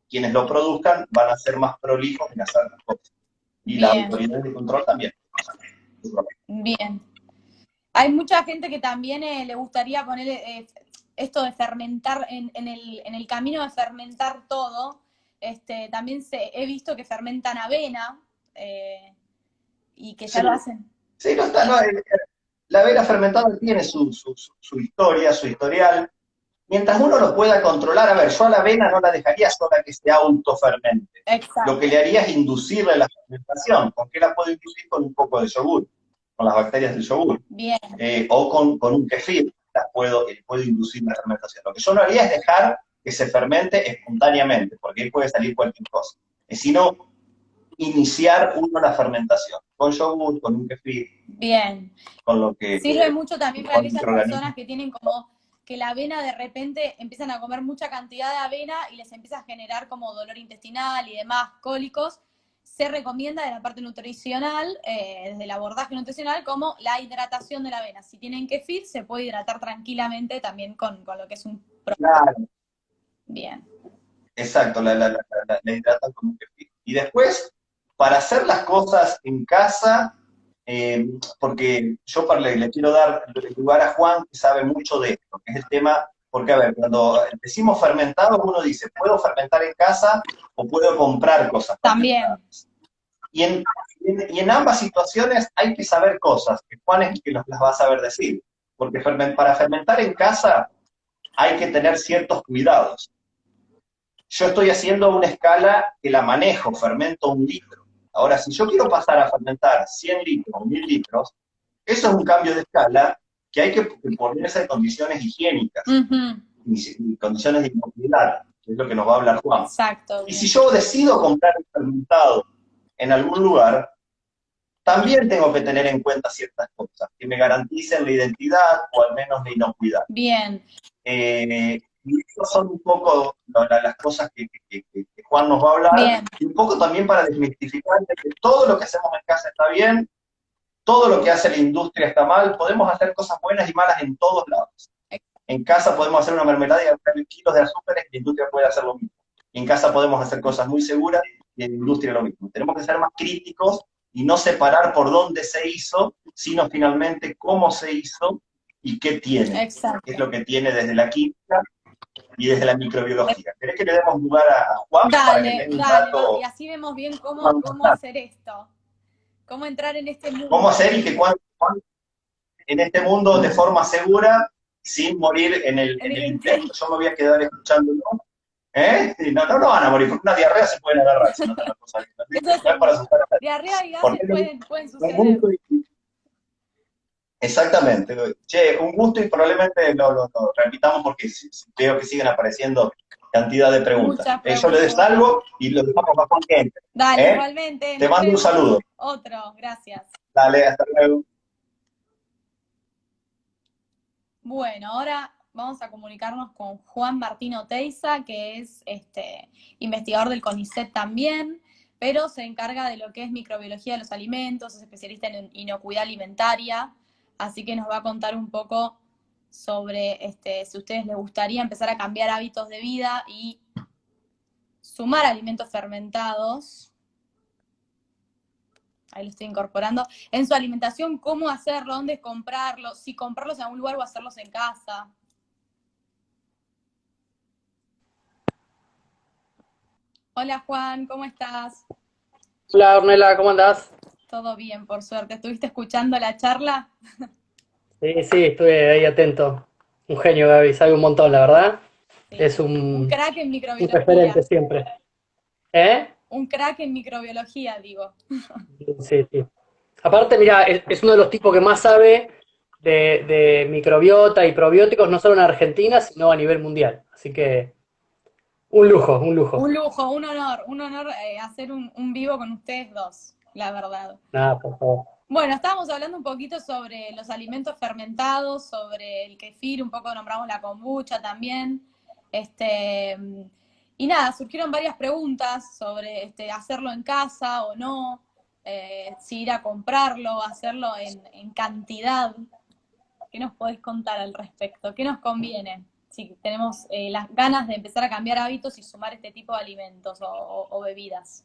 quienes lo produzcan van a ser más prolijos en hacer las cosas. Y las Bien, autoridades de control también. bien. Hay mucha gente que también le gustaría poner esto de fermentar, en el camino de fermentar todo, también he visto que fermentan avena y que ya Sí, lo hacen. sí, no está, no, la avena fermentada tiene su historia, su historial. Mientras uno lo pueda controlar, a ver, yo a la avena no la dejaría sola que se autofermente. Lo que Exacto. le haría es inducirle la fermentación. ¿Con qué la puedo inducir? Con un poco de yogur, con las bacterias del yogur. Bien, O con un kefir, puedo inducir la fermentación. Lo que yo no haría es dejar que se fermente espontáneamente, porque ahí puede salir cualquier cosa. Sino iniciar uno la fermentación, con yogur, con un kefir, bien. con lo que, Sirve mucho también para con aquellas microorganismos. personas que tienen como que la avena de repente empiezan a comer mucha cantidad de avena y les empieza a generar como dolor intestinal y demás, cólicos. Se recomienda de la parte nutricional, desde el abordaje nutricional, como la hidratación de la avena. Si tienen kefir, se puede hidratar tranquilamente también con lo que es un Claro, bien. exacto, la hidratan con un kefir. Y después, para hacer las cosas en casa, porque yo le quiero dar el lugar a Juan, que sabe mucho de esto, que es el tema, porque a ver, cuando decimos fermentados, uno dice, ¿puedo fermentar en casa o puedo comprar cosas También, fermentadas? Y en ambas situaciones hay que saber cosas, que Juan es el que nos las va a saber decir, porque para fermentar en casa hay que tener ciertos cuidados. Yo estoy haciendo una escala que la manejo, fermento 1 litro. Ahora, si yo quiero pasar a fermentar 100 litros o 1000 litros, eso es un cambio de escala que hay que ponerse en condiciones higiénicas uh-huh. y condiciones de inocuidad, que es lo que nos va a hablar Juan. Exacto, Y si bien. yo decido comprar un fermentado en algún lugar, también tengo que tener en cuenta ciertas cosas que me garanticen la identidad o al menos la inocuidad. Bien, Y esas son un poco las cosas que Juan nos va a hablar, bien. y un poco también para desmistificar de que todo lo que hacemos en casa está bien, todo lo que hace la industria está mal, podemos hacer cosas buenas y malas en todos lados. En casa podemos hacer una mermelada y agregarle kilos de azúcares y la industria puede hacer lo mismo. Y en casa podemos hacer cosas muy seguras y en la industria lo mismo. Tenemos que ser más críticos y no separar por dónde se hizo, sino finalmente cómo se hizo y qué tiene. Qué es Exacto. lo que tiene desde la química y desde la microbiología. ¿Querés que le demos lugar a Juan para que Dale, tenga un dale, y rato así vemos bien Juan, cómo hacer esto, cómo entrar en este cómo mundo. hacer y que Juan en este mundo de forma segura, sin morir En en el el intento? intento. Yo me voy a quedar escuchándolo. ¿Eh? No, no, no van a morir, porque una diarrea se pueden agarrar si no te la cosa. No Eso es para seguro. asustar a nadie. Diarrea y gases Porque pueden un suceder. gusto exactamente. Che, un gusto y probablemente lo repitamos porque veo que siguen apareciendo cantidad de preguntas. Muchas Yo le preguntas. salgo y lo dejamos más consciente. Dale, ¿Eh? igualmente, Te nos mando un vemos. saludo. Otro, gracias. Dale, hasta luego. Bueno, ahora vamos a comunicarnos con Juan Martín Oteiza, que es investigador del CONICET también, pero se encarga de lo que es microbiología de los alimentos, es especialista en inocuidad alimentaria, así que nos va a contar un poco sobre si a ustedes les gustaría empezar a cambiar hábitos de vida y sumar alimentos fermentados. Ahí lo estoy incorporando, en su alimentación, cómo hacerlo, dónde comprarlos, si comprarlos en algún lugar o hacerlos en casa. Hola Juan, ¿cómo estás? Hola Ornella, ¿cómo andás? Todo bien, por suerte. ¿Estuviste escuchando la charla? Sí, sí, estuve ahí atento. Un genio, Gaby, sabe un montón, la verdad. Sí, Es un crack en un referente microbiología. siempre. ¿Eh? Un crack en microbiología, digo. Sí, sí. Aparte, mira, es uno de los tipos que más sabe de microbiota y probióticos, no solo en Argentina, sino a nivel mundial. Así que, un lujo, un lujo. Un lujo, un honor hacer un vivo con ustedes dos, la verdad. Nada, por favor. Bueno, estábamos hablando un poquito sobre los alimentos fermentados, sobre el kefir, un poco nombramos la kombucha también. Este, y nada, surgieron varias preguntas sobre hacerlo en casa o no, si ir a comprarlo, hacerlo en cantidad. ¿Qué nos podés contar al respecto? ¿Qué nos conviene si tenemos las ganas de empezar a cambiar hábitos y sumar este tipo de alimentos o bebidas?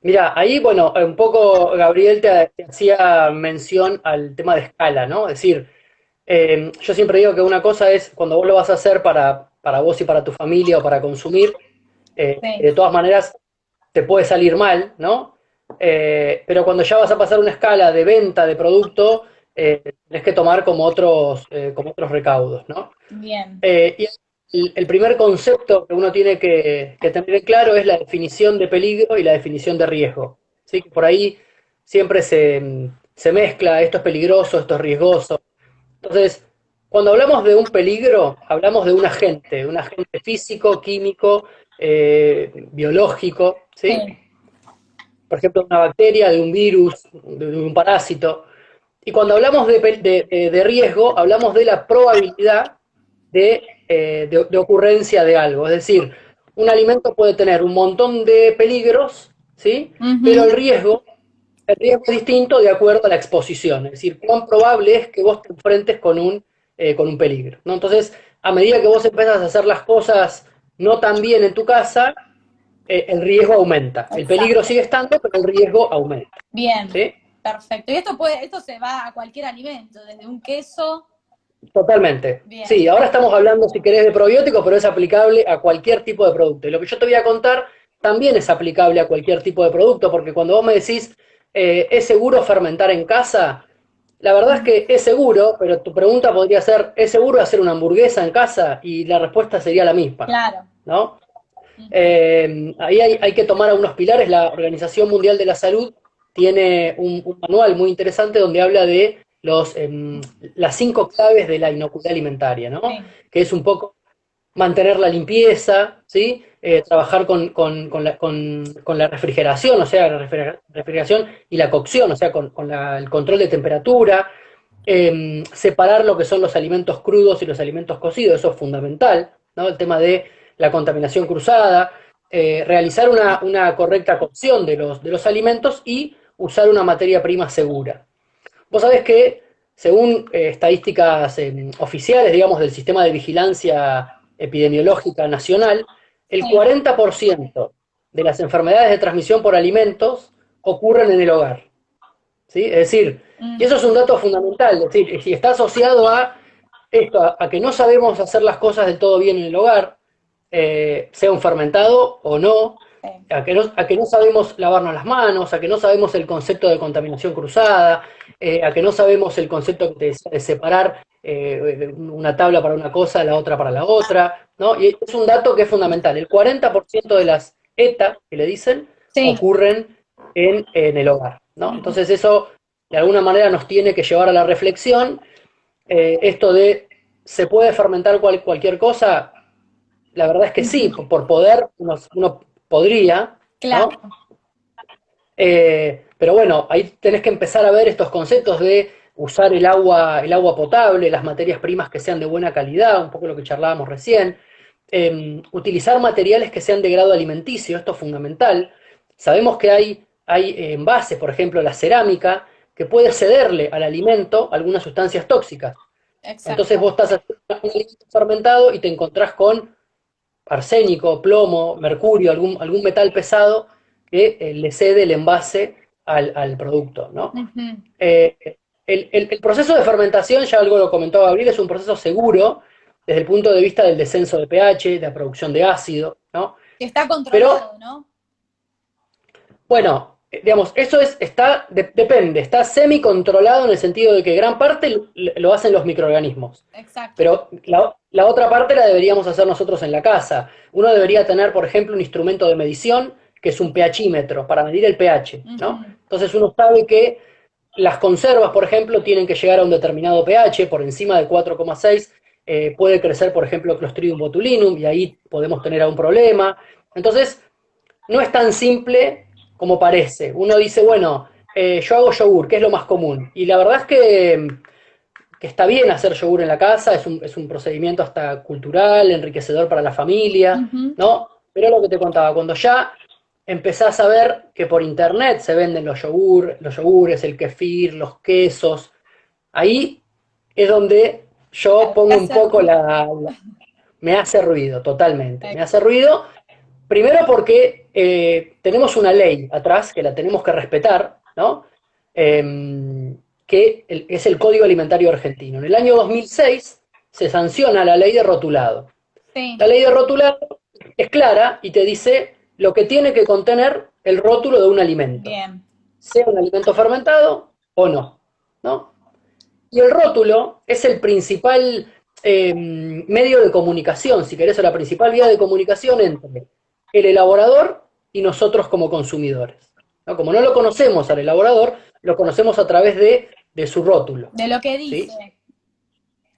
Mira, ahí, bueno, un poco Gabriel te hacía mención al tema de escala, ¿no? Es decir, yo siempre digo que una cosa es cuando vos lo vas a hacer para vos y para tu familia o para consumir, Sí, de todas maneras te puede salir mal, ¿no? Pero cuando ya vas a pasar una escala de venta de producto, tenés que tomar como otros recaudos, ¿no? bien, Y el primer concepto que uno tiene que tener en claro es la definición de peligro y la definición de riesgo. ¿Sí? Por ahí siempre se mezcla, esto es peligroso, esto es riesgoso. Entonces, cuando hablamos de un peligro, hablamos de un agente físico, químico, biológico, ¿sí? sí, Por ejemplo, de una bacteria, de un virus, de un parásito. Y cuando hablamos de riesgo, hablamos de la probabilidad de ocurrencia de algo. Es decir, un alimento puede tener un montón de peligros, ¿sí? Pero ujú, el riesgo es distinto de acuerdo a la exposición. Es decir, cuán probable es que vos te enfrentes con un peligro, ¿no? Entonces, a medida que vos empezás a hacer las cosas no tan bien en tu casa, el riesgo aumenta. El peligro exacto. sigue estando, pero el riesgo aumenta, Bien, ¿sí? perfecto. Y esto se va a cualquier alimento, desde un queso, Totalmente. bien, Sí, ahora estamos hablando, si querés, de probióticos, pero es aplicable a cualquier tipo de producto. Y lo que yo te voy a contar también es aplicable a cualquier tipo de producto, porque cuando vos me decís, ¿es seguro fermentar en casa? La verdad es que es seguro, pero tu pregunta podría ser, ¿es seguro hacer una hamburguesa en casa? Y la respuesta sería la misma, claro. ¿no? Ujú, Ahí hay que tomar algunos pilares. La Organización Mundial de la Salud tiene un manual muy interesante donde habla de las 5 claves de la inocuidad alimentaria, ¿no? sí, Que es un poco mantener la limpieza, ¿sí? Trabajar con la refrigeración, o sea, la refrigeración y la cocción, o sea, el control de temperatura, separar lo que son los alimentos crudos y los alimentos cocidos, eso es fundamental, ¿no? El tema de la contaminación cruzada, realizar una correcta cocción de los alimentos y usar una materia prima segura. Vos sabés que, según estadísticas oficiales, digamos, del Sistema de Vigilancia Epidemiológica Nacional, el sí. 40% de las enfermedades de transmisión por alimentos ocurren en el hogar. ¿Sí? Es decir, y Mm, eso es un dato fundamental, es decir, si está asociado a esto, a que no sabemos hacer las cosas del todo bien en el hogar, sea un fermentado o no, sí, a que no sabemos lavarnos las manos, a que no sabemos el concepto de contaminación cruzada, a que no sabemos el concepto que te decía de separar una tabla para una cosa, la otra para la otra, ¿no? Y es un dato que es fundamental. El 40% de las ETA, que le dicen, sí. ocurren en el hogar, ¿no? Ujú, Entonces eso de alguna manera nos tiene que llevar a la reflexión. Esto de, ¿se puede fermentar cualquier cosa? La verdad es que sí, ujú, por poder uno podría, claro. ¿no? Pero bueno, ahí tenés que empezar a ver estos conceptos de usar el agua potable, las materias primas que sean de buena calidad, un poco lo que charlábamos recién, utilizar materiales que sean de grado alimenticio, esto es fundamental. Sabemos que hay envases, por ejemplo, la cerámica, que puede cederle al alimento algunas sustancias tóxicas. Entonces Exacto. vos estás haciendo un alimento fermentado y te encontrás con arsénico, plomo, mercurio, algún metal pesado que le cede el envase al producto, ¿no? Ujú, Eh, el proceso de fermentación, ya algo lo comentaba Gabriel, es un proceso seguro desde el punto de vista del descenso de pH, de la producción de ácido, ¿no? Que está controlado, ¿no? Bueno, digamos, eso depende, está semi-controlado en el sentido de que gran parte lo hacen los microorganismos. Exacto. Pero la otra parte la deberíamos hacer nosotros en la casa. Uno debería tener, por ejemplo, un instrumento de medición, que es un pHímetro, para medir el pH, ¿no? Entonces uno sabe que las conservas, por ejemplo, tienen que llegar a un determinado pH, por encima de 4,6, puede crecer, por ejemplo, Clostridium botulinum, y ahí podemos tener algún problema. Entonces, no es tan simple como parece. Uno dice, bueno, yo hago yogur, que es lo más común. Y la verdad es que está bien hacer yogur en la casa, es un procedimiento hasta cultural, enriquecedor para la familia, ¿no? Pero lo que te contaba, cuando ya empezás a ver que por internet se venden los yogures, el kefir, los quesos, ahí es donde yo pongo un poco me hace ruido, totalmente. Me hace ruido, primero porque tenemos una ley atrás que la tenemos que respetar, ¿no? Que es el Código Alimentario Argentino. En el año 2006 se sanciona la ley de rotulado. Sí. La ley de rotulado es clara y te dice lo que tiene que contener el rótulo de un alimento. Bien. Sea un alimento fermentado o no, ¿no? Y el rótulo es el principal medio de comunicación, si querés, o la principal vía de comunicación entre el elaborador y nosotros como consumidores, ¿no? Como no lo conocemos al elaborador, lo conocemos a través de su rótulo. De lo que dice.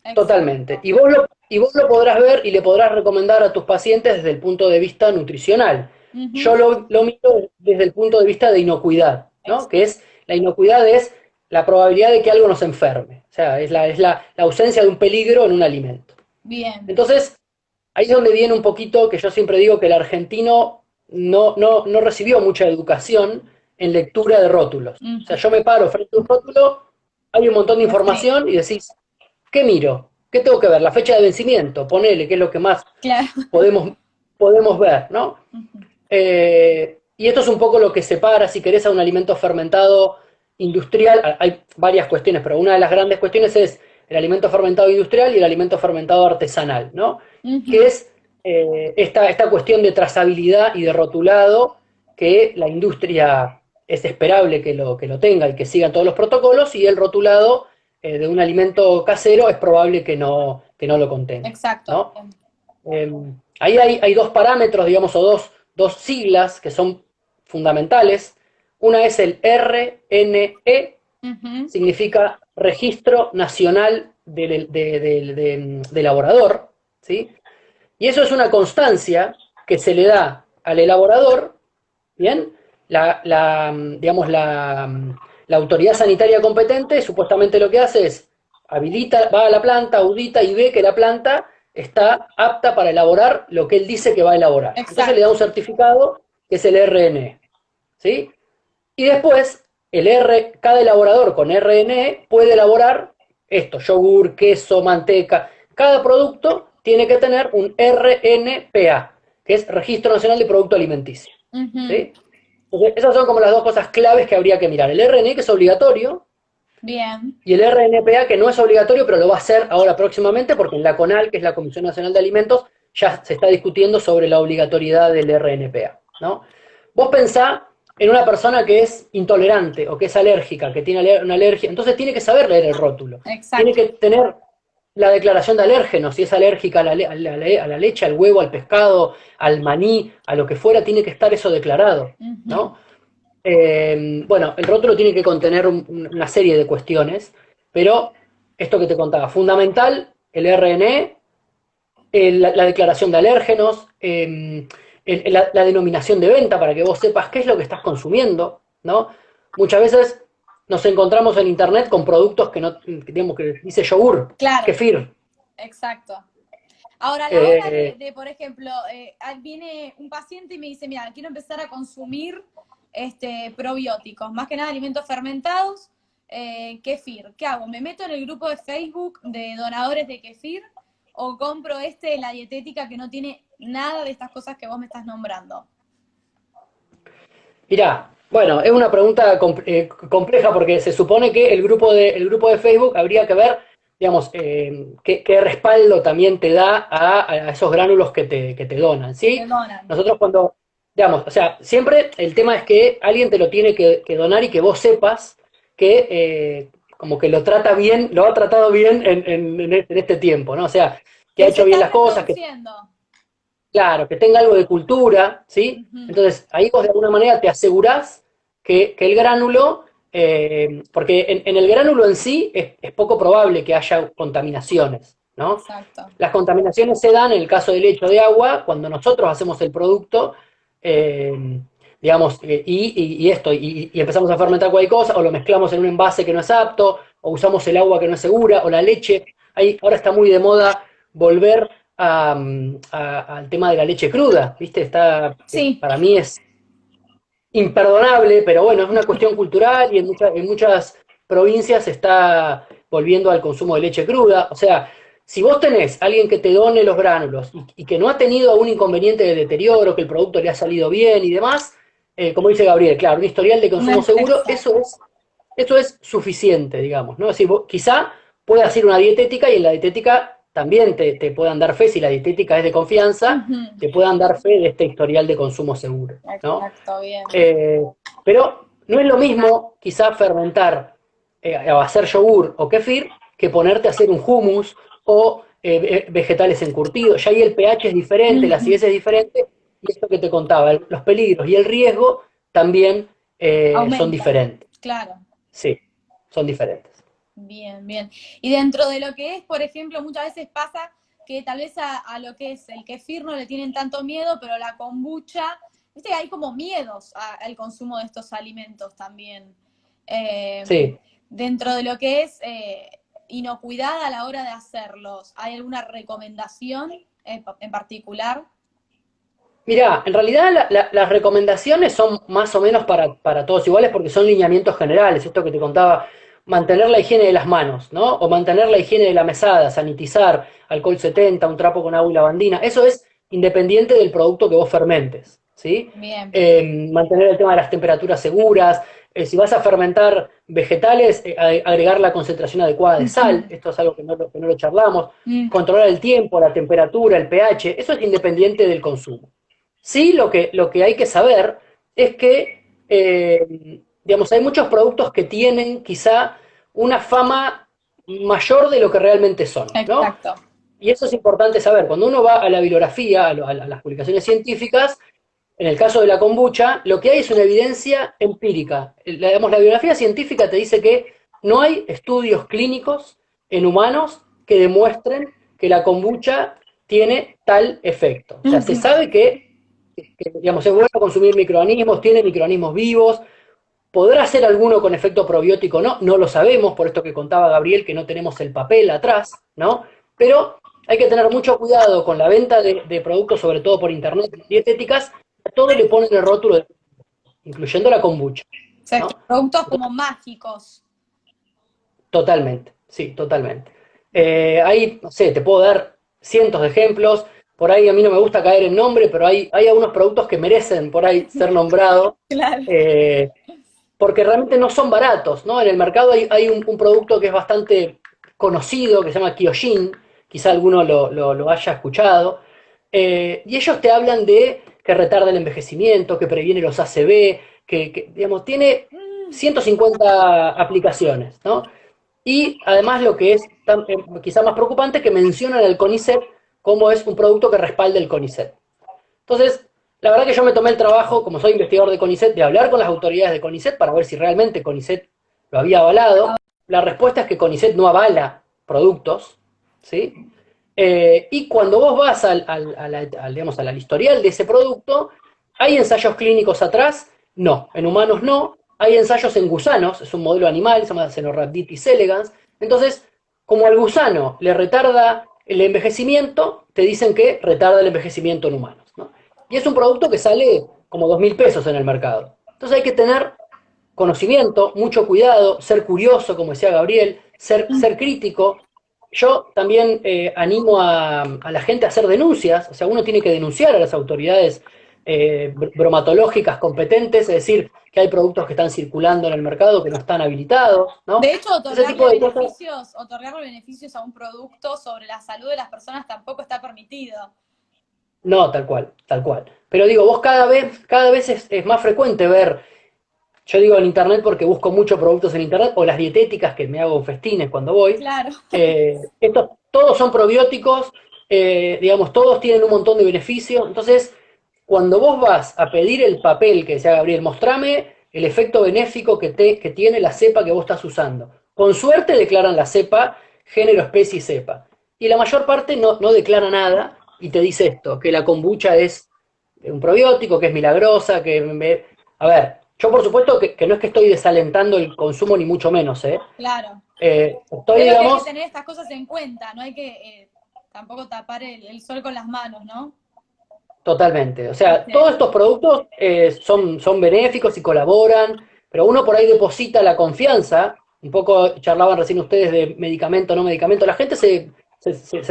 ¿Sí? Totalmente. Y vos lo podrás ver y le podrás recomendar a tus pacientes desde el punto de vista nutricional. Yo lo miro desde el punto de vista de inocuidad, ¿no? Que es, la inocuidad es la probabilidad de que algo nos enferme. O sea, es la ausencia de un peligro en un alimento. Bien. Entonces, ahí es donde viene un poquito que yo siempre digo que el argentino no recibió mucha educación en lectura de rótulos. O sea, yo me paro frente a un rótulo, hay un montón de información y decís, ¿qué miro? ¿Qué tengo que ver? La fecha de vencimiento, ponele, que es lo que más podemos ver, ¿no? Y esto es un poco lo que separa, si querés, a un alimento fermentado industrial. Hay varias cuestiones, pero una de las grandes cuestiones es el alimento fermentado industrial y el alimento fermentado artesanal, ¿no? Que es esta cuestión de trazabilidad y de rotulado, que la industria es esperable que lo tenga y que siga todos los protocolos, y el rotulado de un alimento casero es probable que no lo contenga. Exacto. ¿No? Ahí hay dos parámetros, digamos, o dos siglas que son fundamentales. Una es el RNE, significa Registro Nacional de Elaborador, ¿sí? Y eso es una constancia que se le da al elaborador, ¿bien? Digamos, la autoridad sanitaria competente supuestamente lo que hace es va a la planta, audita y ve que la planta está apta para elaborar lo que él dice que va a elaborar. Exacto. Entonces le da un certificado que es el RNE, ¿sí? Y después, cada elaborador con RNE puede elaborar esto, yogur, queso, manteca. Cada producto tiene que tener un RNPA, que es Registro Nacional de Producto Alimenticio. ¿Sí? Entonces, esas son como las dos cosas claves que habría que mirar. El RNE, que es obligatorio, bien, y el RNPA, que no es obligatorio, pero lo va a hacer ahora próximamente, porque en la CONAL, que es la Comisión Nacional de Alimentos, ya se está discutiendo sobre la obligatoriedad del RNPA, ¿no? Vos pensá en una persona que es intolerante o que es alérgica, que tiene una alergia, entonces tiene que saber leer el rótulo. exacto. Tiene que tener la declaración de alérgenos, si es alérgica a la leche, al huevo, al pescado, al maní, a lo que fuera, tiene que estar eso declarado, ¿no? Bueno, el rótulo tiene que contener una serie de cuestiones, pero esto que te contaba, fundamental, el RNE, la declaración de alérgenos, la denominación de venta para que vos sepas qué es lo que estás consumiendo, ¿no? Muchas veces nos encontramos en internet con productos que no, digamos, que dice yogur, claro, kefir. Exacto. Ahora, a la hora por ejemplo, viene un paciente y me dice, mira, quiero empezar a consumir probióticos, más que nada alimentos fermentados, kefir. ¿Qué hago? ¿Me meto en el grupo de Facebook de donadores de kefir o compro de la dietética que no tiene nada de estas cosas que vos me estás nombrando? Mirá, bueno, es una pregunta compleja porque se supone que el grupo de Facebook habría que ver digamos, qué respaldo también te da a esos gránulos que te donan, ¿sí? Te donan. Nosotros cuando, digamos, o sea, siempre el tema es que alguien te lo tiene que donar y que vos sepas que como que lo trata bien, lo ha tratado bien en este tiempo, ¿no? O sea, que ha Que se hecho bien está las cosas, que reproduciendo. claro, que tenga algo de cultura, ¿sí? Ujú. Entonces, ahí vos de alguna manera te asegurás que el gránulo, porque en el gránulo en sí es poco probable que haya contaminaciones, ¿no? Exacto. Las contaminaciones se dan en el caso del lecho de agua, cuando nosotros hacemos el producto, digamos, y empezamos a fermentar cualquier cosa, o lo mezclamos en un envase que no es apto, o usamos el agua que no es segura, o la leche. Ahora está muy de moda volver al tema de la leche cruda, ¿viste? Sí, Para mí es imperdonable, pero bueno, es una cuestión cultural y en muchas provincias se está volviendo al consumo de leche cruda. O sea, si vos tenés alguien que te done los gránulos y que no ha tenido algún inconveniente de deterioro, que el producto le ha salido bien y demás, como dice Gabriel, claro, un historial de consumo seguro, exacto. eso es suficiente, digamos, ¿no? Es decir, quizá puedas ir a una dietética y en la dietética también te puedan dar fe, si la dietética es de confianza, Ujú. te puedan dar fe de este historial de consumo seguro, ¿no? Exacto, bien. Pero no es lo mismo quizá fermentar o hacer yogur o kefir que ponerte a hacer un hummus o vegetales encurtidos. Ya ahí el pH es diferente, la Ujú. acidez es diferente y esto que te contaba, los peligros y el riesgo también son Aumentan, diferentes. claro. Sí, son diferentes. Bien, bien. Y dentro de lo que es, por ejemplo, muchas veces pasa que tal vez a lo que es el kefir no le tienen tanto miedo, pero la kombucha, viste que hay como miedos al consumo de estos alimentos también. Eh, Sí. Dentro de lo que es inocuidad a la hora de hacerlos, ¿hay alguna recomendación en particular? Mirá, en realidad las recomendaciones son más o menos para todos iguales porque son lineamientos generales, esto que te contaba, mantener la higiene de las manos, ¿no? O mantener la higiene de la mesada, sanitizar, alcohol 70, un trapo con agua y lavandina, eso es independiente del producto que vos fermentes, ¿sí? Bien. Mantener el tema de las temperaturas seguras, si vas a fermentar vegetales, agregar la concentración adecuada de sal, Ujú. esto es algo que no lo charlamos, Mm. controlar el tiempo, la temperatura, el pH, eso es independiente del consumo. Sí, lo que hay que saber es que, digamos, hay muchos productos que tienen quizá una fama mayor de lo que realmente son, ¿no? Exacto. Y eso es importante saber. Cuando uno va a la bibliografía, a las publicaciones científicas, en el caso de la kombucha, lo que hay es una evidencia empírica. Digamos, la bibliografía científica te dice que no hay estudios clínicos en humanos que demuestren que la kombucha tiene tal efecto. O sea, se Ujú. sabe digamos, es bueno consumir microorganismos, tiene microorganismos vivos, podrá ser alguno con efecto probiótico o no, no lo sabemos, por esto que contaba Gabriel, que no tenemos el papel atrás, ¿no? Pero hay que tener mucho cuidado con la venta de productos, sobre todo por internet, dietéticas, a todo le ponen el rótulo, incluyendo la kombucha, Exacto. ¿no? Productos como mágicos. Totalmente, sí, totalmente. Ahí, no sé, te puedo dar cientos de ejemplos. Por ahí a mí no me gusta caer en nombre, pero hay algunos productos que merecen por ahí ser nombrados, Claro. eh, porque realmente no son baratos, ¿no? En el mercado hay un producto que es bastante conocido, que se llama Kyojin, quizá alguno lo haya escuchado, y ellos te hablan de que retarda el envejecimiento, que previene los ACV, digamos, tiene Mm. 150 aplicaciones, ¿no? Y además lo que es quizá más preocupante es que mencionan el CONICET como es un producto que respalda el CONICET. Entonces, la verdad que yo me tomé el trabajo, como soy investigador de CONICET, de hablar con las autoridades de CONICET para ver si realmente CONICET lo había avalado. La respuesta es que CONICET no avala productos, ¿sí? Y cuando vos vas digamos, al historial de ese producto, ¿hay ensayos clínicos atrás? No, en humanos no. Hay ensayos en gusanos, es un modelo animal, se llama Cenorhabditis elegans. Entonces, como al gusano le retarda el envejecimiento, te dicen que retarda el envejecimiento en humanos, ¿no? Y es un producto que sale como 2.000 pesos en el mercado. Entonces hay que tener conocimiento, mucho cuidado, ser curioso, como decía Gabriel, ser crítico. Yo también animo a la gente a hacer denuncias, o sea, uno tiene que denunciar a las autoridades bromatológicas competentes, es decir, que hay productos que están circulando en el mercado que no están habilitados, ¿no? De hecho, Ese tipo de cosas. otorgarle beneficios a un producto sobre la salud de las personas tampoco está permitido. No, tal cual, tal cual. Pero digo, vos cada vez es más frecuente ver, yo digo en internet porque busco muchos productos en internet, o las dietéticas que me hago festines cuando voy. Claro. Estos todos son probióticos, digamos, todos tienen un montón de beneficios. Entonces, cuando vos vas a pedir el papel que decía Gabriel, mostrame el efecto benéfico que tiene la cepa que vos estás usando. Con suerte declaran la cepa, género, especie y cepa. Y la mayor parte no declara nada y te dice esto, que la kombucha es un probiótico, que es milagrosa, A ver, yo por supuesto que no es que estoy desalentando el consumo ni mucho menos, ¿eh? Claro. Estoy, Creo que hay digamos, que tener estas cosas en cuenta, no hay que tampoco tapar el sol con las manos, ¿no? totalmente. O sea, Sí. todos estos productos son benéficos y colaboran, pero uno por ahí deposita la confianza. Un poco charlaban recién ustedes de medicamento, no medicamento. La gente se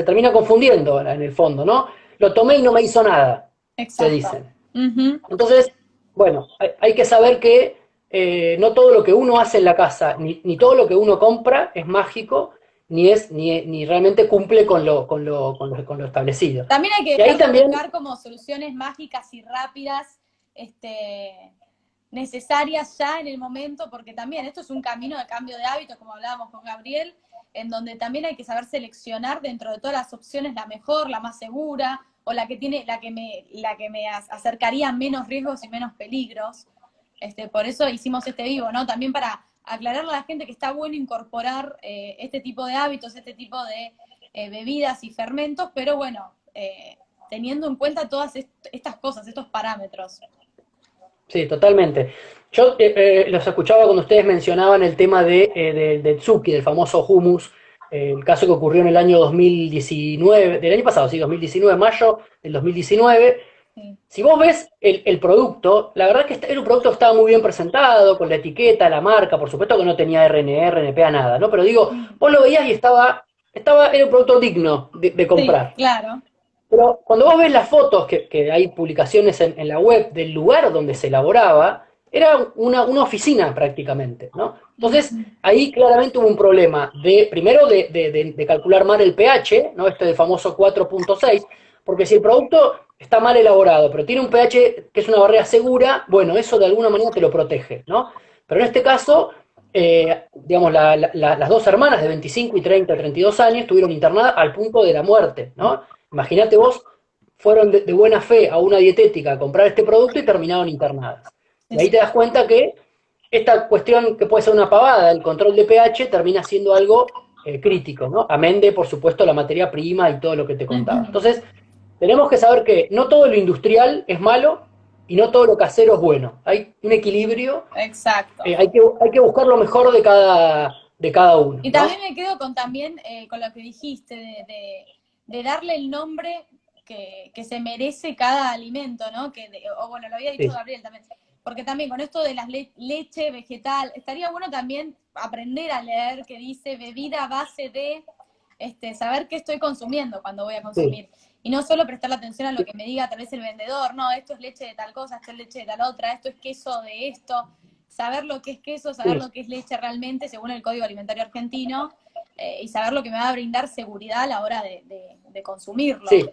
termina confundiendo en el fondo, ¿no? Lo tomé y no me hizo nada, te Exacto. dicen. Ujú. Entonces, bueno, hay que saber que no todo lo que uno hace en la casa, ni todo lo que uno compra es mágico, ni realmente cumple con lo establecido. También hay que Y ahí dejar de también, buscar como soluciones mágicas y rápidas, necesarias ya en el momento, porque también esto es un camino de cambio de hábitos, como hablábamos con Gabriel, en donde también hay que saber seleccionar dentro de todas las opciones la mejor, la más segura, o la que me acercaría a menos riesgos y menos peligros. Por eso hicimos este vivo, ¿no? También para aclararle a la gente que está bueno incorporar este tipo de hábitos, este tipo de bebidas y fermentos, pero bueno, teniendo en cuenta todas estas cosas, estos parámetros. sí, totalmente. Yo los escuchaba cuando ustedes mencionaban el tema de Tzuki, del famoso hummus, el caso que ocurrió en el año 2019, del año pasado, sí, 2019, mayo del 2019. Sí. Si vos ves el producto, la verdad que era un producto que estaba muy bien presentado, con la etiqueta, la marca, por supuesto que no tenía RNA, RNPA, nada, ¿no? Pero digo, vos lo veías y era un producto digno de Sí, comprar. claro. Pero cuando vos ves las fotos, que hay publicaciones en la web del lugar donde se elaboraba, era una oficina prácticamente, ¿no? Entonces, ahí claramente hubo un problema primero de calcular mal el pH, ¿no? Este famoso 4.6, porque si el producto está mal elaborado, pero tiene un pH que es una barrera segura, bueno, eso de alguna manera te lo protege, ¿no? Pero en este caso, digamos, las dos hermanas de 25 y 32 años estuvieron internadas al punto de la muerte, ¿no? Imagínate vos, fueron de buena fe a una dietética a comprar este producto y terminaron internadas. Y ahí te das cuenta que esta cuestión que puede ser una pavada, el control de pH, termina siendo algo crítico, ¿no? Amén de, por supuesto, la materia prima y todo lo que te contaba. Entonces, tenemos que saber que no todo lo industrial es malo y no todo lo casero es bueno. Hay un equilibrio, Exacto. hay que buscar lo mejor de cada uno, Y ¿no? también me quedo con lo que dijiste, de darle el nombre que se merece cada alimento, ¿no? O bueno, lo había dicho Sí. Gabriel también. Porque también con esto de las leche vegetal, estaría bueno también aprender a leer que dice bebida a base de saber qué estoy consumiendo cuando voy a consumir. Sí. Y no solo prestar atención a lo que me diga tal vez el vendedor, no, esto es leche de tal cosa, esto es leche de tal otra, esto es queso de esto. Saber lo que es queso, saber Sí. lo que es leche realmente, según el Código Alimentario Argentino, y saber lo que me va a brindar seguridad a la hora de consumirlo. Sí.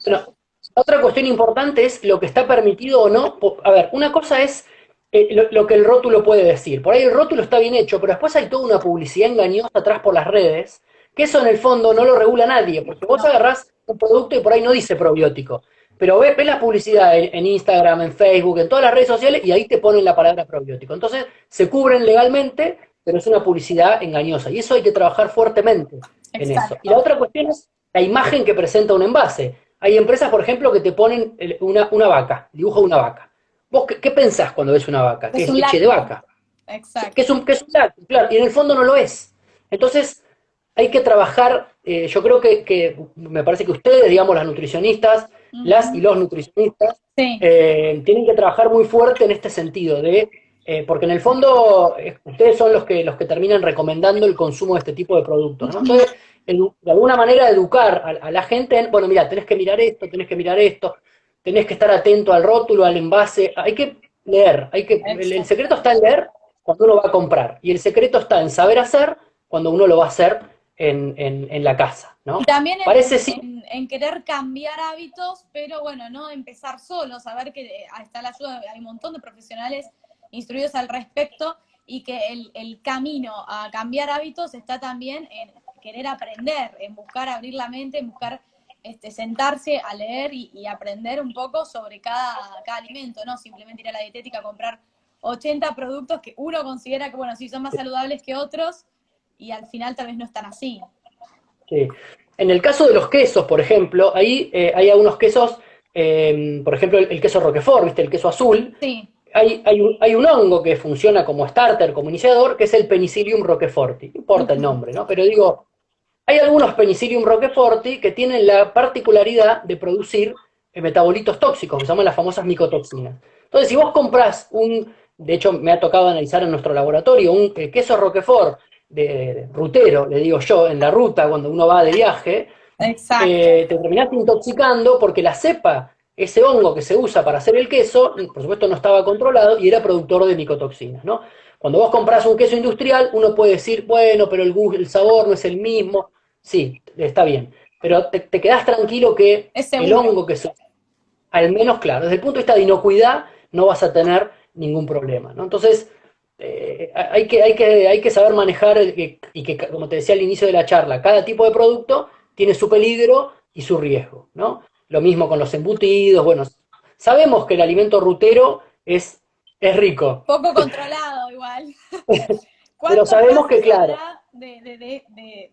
Bueno, otra cuestión importante es lo que está permitido o no. A ver, una cosa es lo que el rótulo puede decir. Por ahí el rótulo está bien hecho, pero después hay toda una publicidad engañosa atrás por las redes, que eso en el fondo no lo regula nadie, porque vos agarrás un producto y por ahí no dice probiótico. Pero ves la publicidad en Instagram, en Facebook, en todas las redes sociales, y ahí te ponen la palabra probiótico. Entonces, se cubren legalmente, pero es una publicidad engañosa. Y eso hay que trabajar fuertemente en eso. Y la otra cuestión es la imagen que presenta un envase. Hay empresas, por ejemplo, que te ponen una vaca, dibujo una vaca. ¿Vos qué pensás cuando ves una vaca? Que es leche de vaca. Exacto. Que es un lácteo, claro, y en el fondo no lo es. Entonces, hay que trabajar, yo creo que me parece que ustedes, digamos, las nutricionistas, las y los nutricionistas, Sí. tienen que trabajar muy fuerte en este sentido, porque en el fondo ustedes son los que terminan recomendando el consumo de este tipo de productos, ¿no? Entonces, de alguna manera educar a la gente en, bueno, mira, tenés que mirar esto, tenés que estar atento al rótulo, al envase, hay que leer, el secreto está en leer cuando uno va a comprar, y el secreto está en saber hacer cuando uno lo va a hacer en la casa, ¿no? Y también Parece sí. en querer cambiar hábitos, pero bueno, no empezar solo, saber que está la ayuda, hay un montón de profesionales instruidos al respecto, y que el camino a cambiar hábitos está también en querer aprender, en buscar abrir la mente, en buscar sentarse a leer y aprender un poco sobre cada alimento, no simplemente ir a la dietética a comprar 80 productos que uno considera que, bueno, sí son más saludables que otros, y al final tal vez no están así. Sí. En el caso de los quesos, por ejemplo, ahí hay algunos quesos, por ejemplo, el queso Roquefort, ¿viste? El queso azul. Sí. Hay un hongo que funciona como starter, como iniciador, que es el Penicillium roqueforti. No importa el nombre, ¿no? Pero digo, hay algunos Penicillium roqueforti que tienen la particularidad de producir metabolitos tóxicos, que se llaman las famosas micotoxinas. Entonces, si vos comprás de hecho me ha tocado analizar en nuestro laboratorio, un queso Roquefort de rutero, le digo yo, en la ruta cuando uno va de viaje, te terminás intoxicando porque la cepa, ese hongo que se usa para hacer el queso, por supuesto no estaba controlado y era productor de micotoxinas, ¿no? Cuando vos comprás un queso industrial, uno puede decir, bueno, pero el sabor no es el mismo. Sí, está bien. Pero te quedás tranquilo que el hongo que se usa, al menos, claro, desde el punto de vista de inocuidad, no vas a tener ningún problema, ¿no? Entonces, hay que saber manejar y que, como te decía al inicio de la charla, cada tipo de producto tiene su peligro y su riesgo, ¿no? Lo mismo con los embutidos, bueno, sabemos que el alimento rutero es rico. Poco controlado igual. Pero sabemos que, claro, de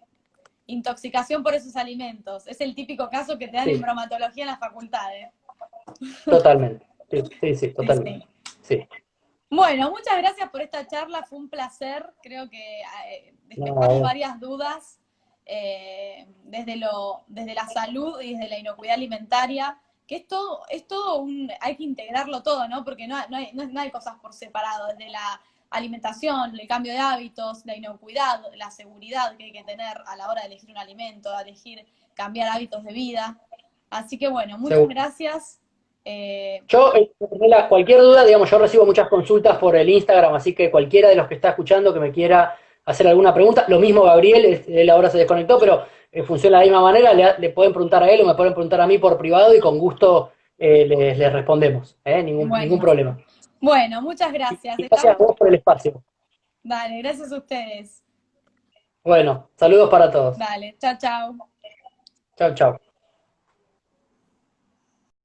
intoxicación por esos alimentos. Es el típico caso que te dan en bromatología en las facultades. Totalmente. Sí, totalmente. Sí. Bueno, muchas gracias por esta charla, fue un placer. Creo que despejamos varias dudas desde la salud y desde la inocuidad alimentaria, que es todo hay que integrarlo todo, ¿no? Porque no hay cosas por separado, desde la alimentación, el cambio de hábitos, la inocuidad, la seguridad que hay que tener a la hora de elegir un alimento, de elegir cambiar hábitos de vida. Así que bueno, muchas gracias. Yo, cualquier duda, digamos, yo recibo muchas consultas por el Instagram, así que cualquiera de los que está escuchando que me quiera hacer alguna pregunta, lo mismo Gabriel, él ahora se desconectó, pero funciona de la misma manera, le pueden preguntar a él o me pueden preguntar a mí por privado y con gusto les respondemos, ningún problema. Bueno, muchas gracias. Gracias a vos por el espacio. Dale, gracias a ustedes. Bueno, saludos para todos. Dale, chao, chao. Chao, chao.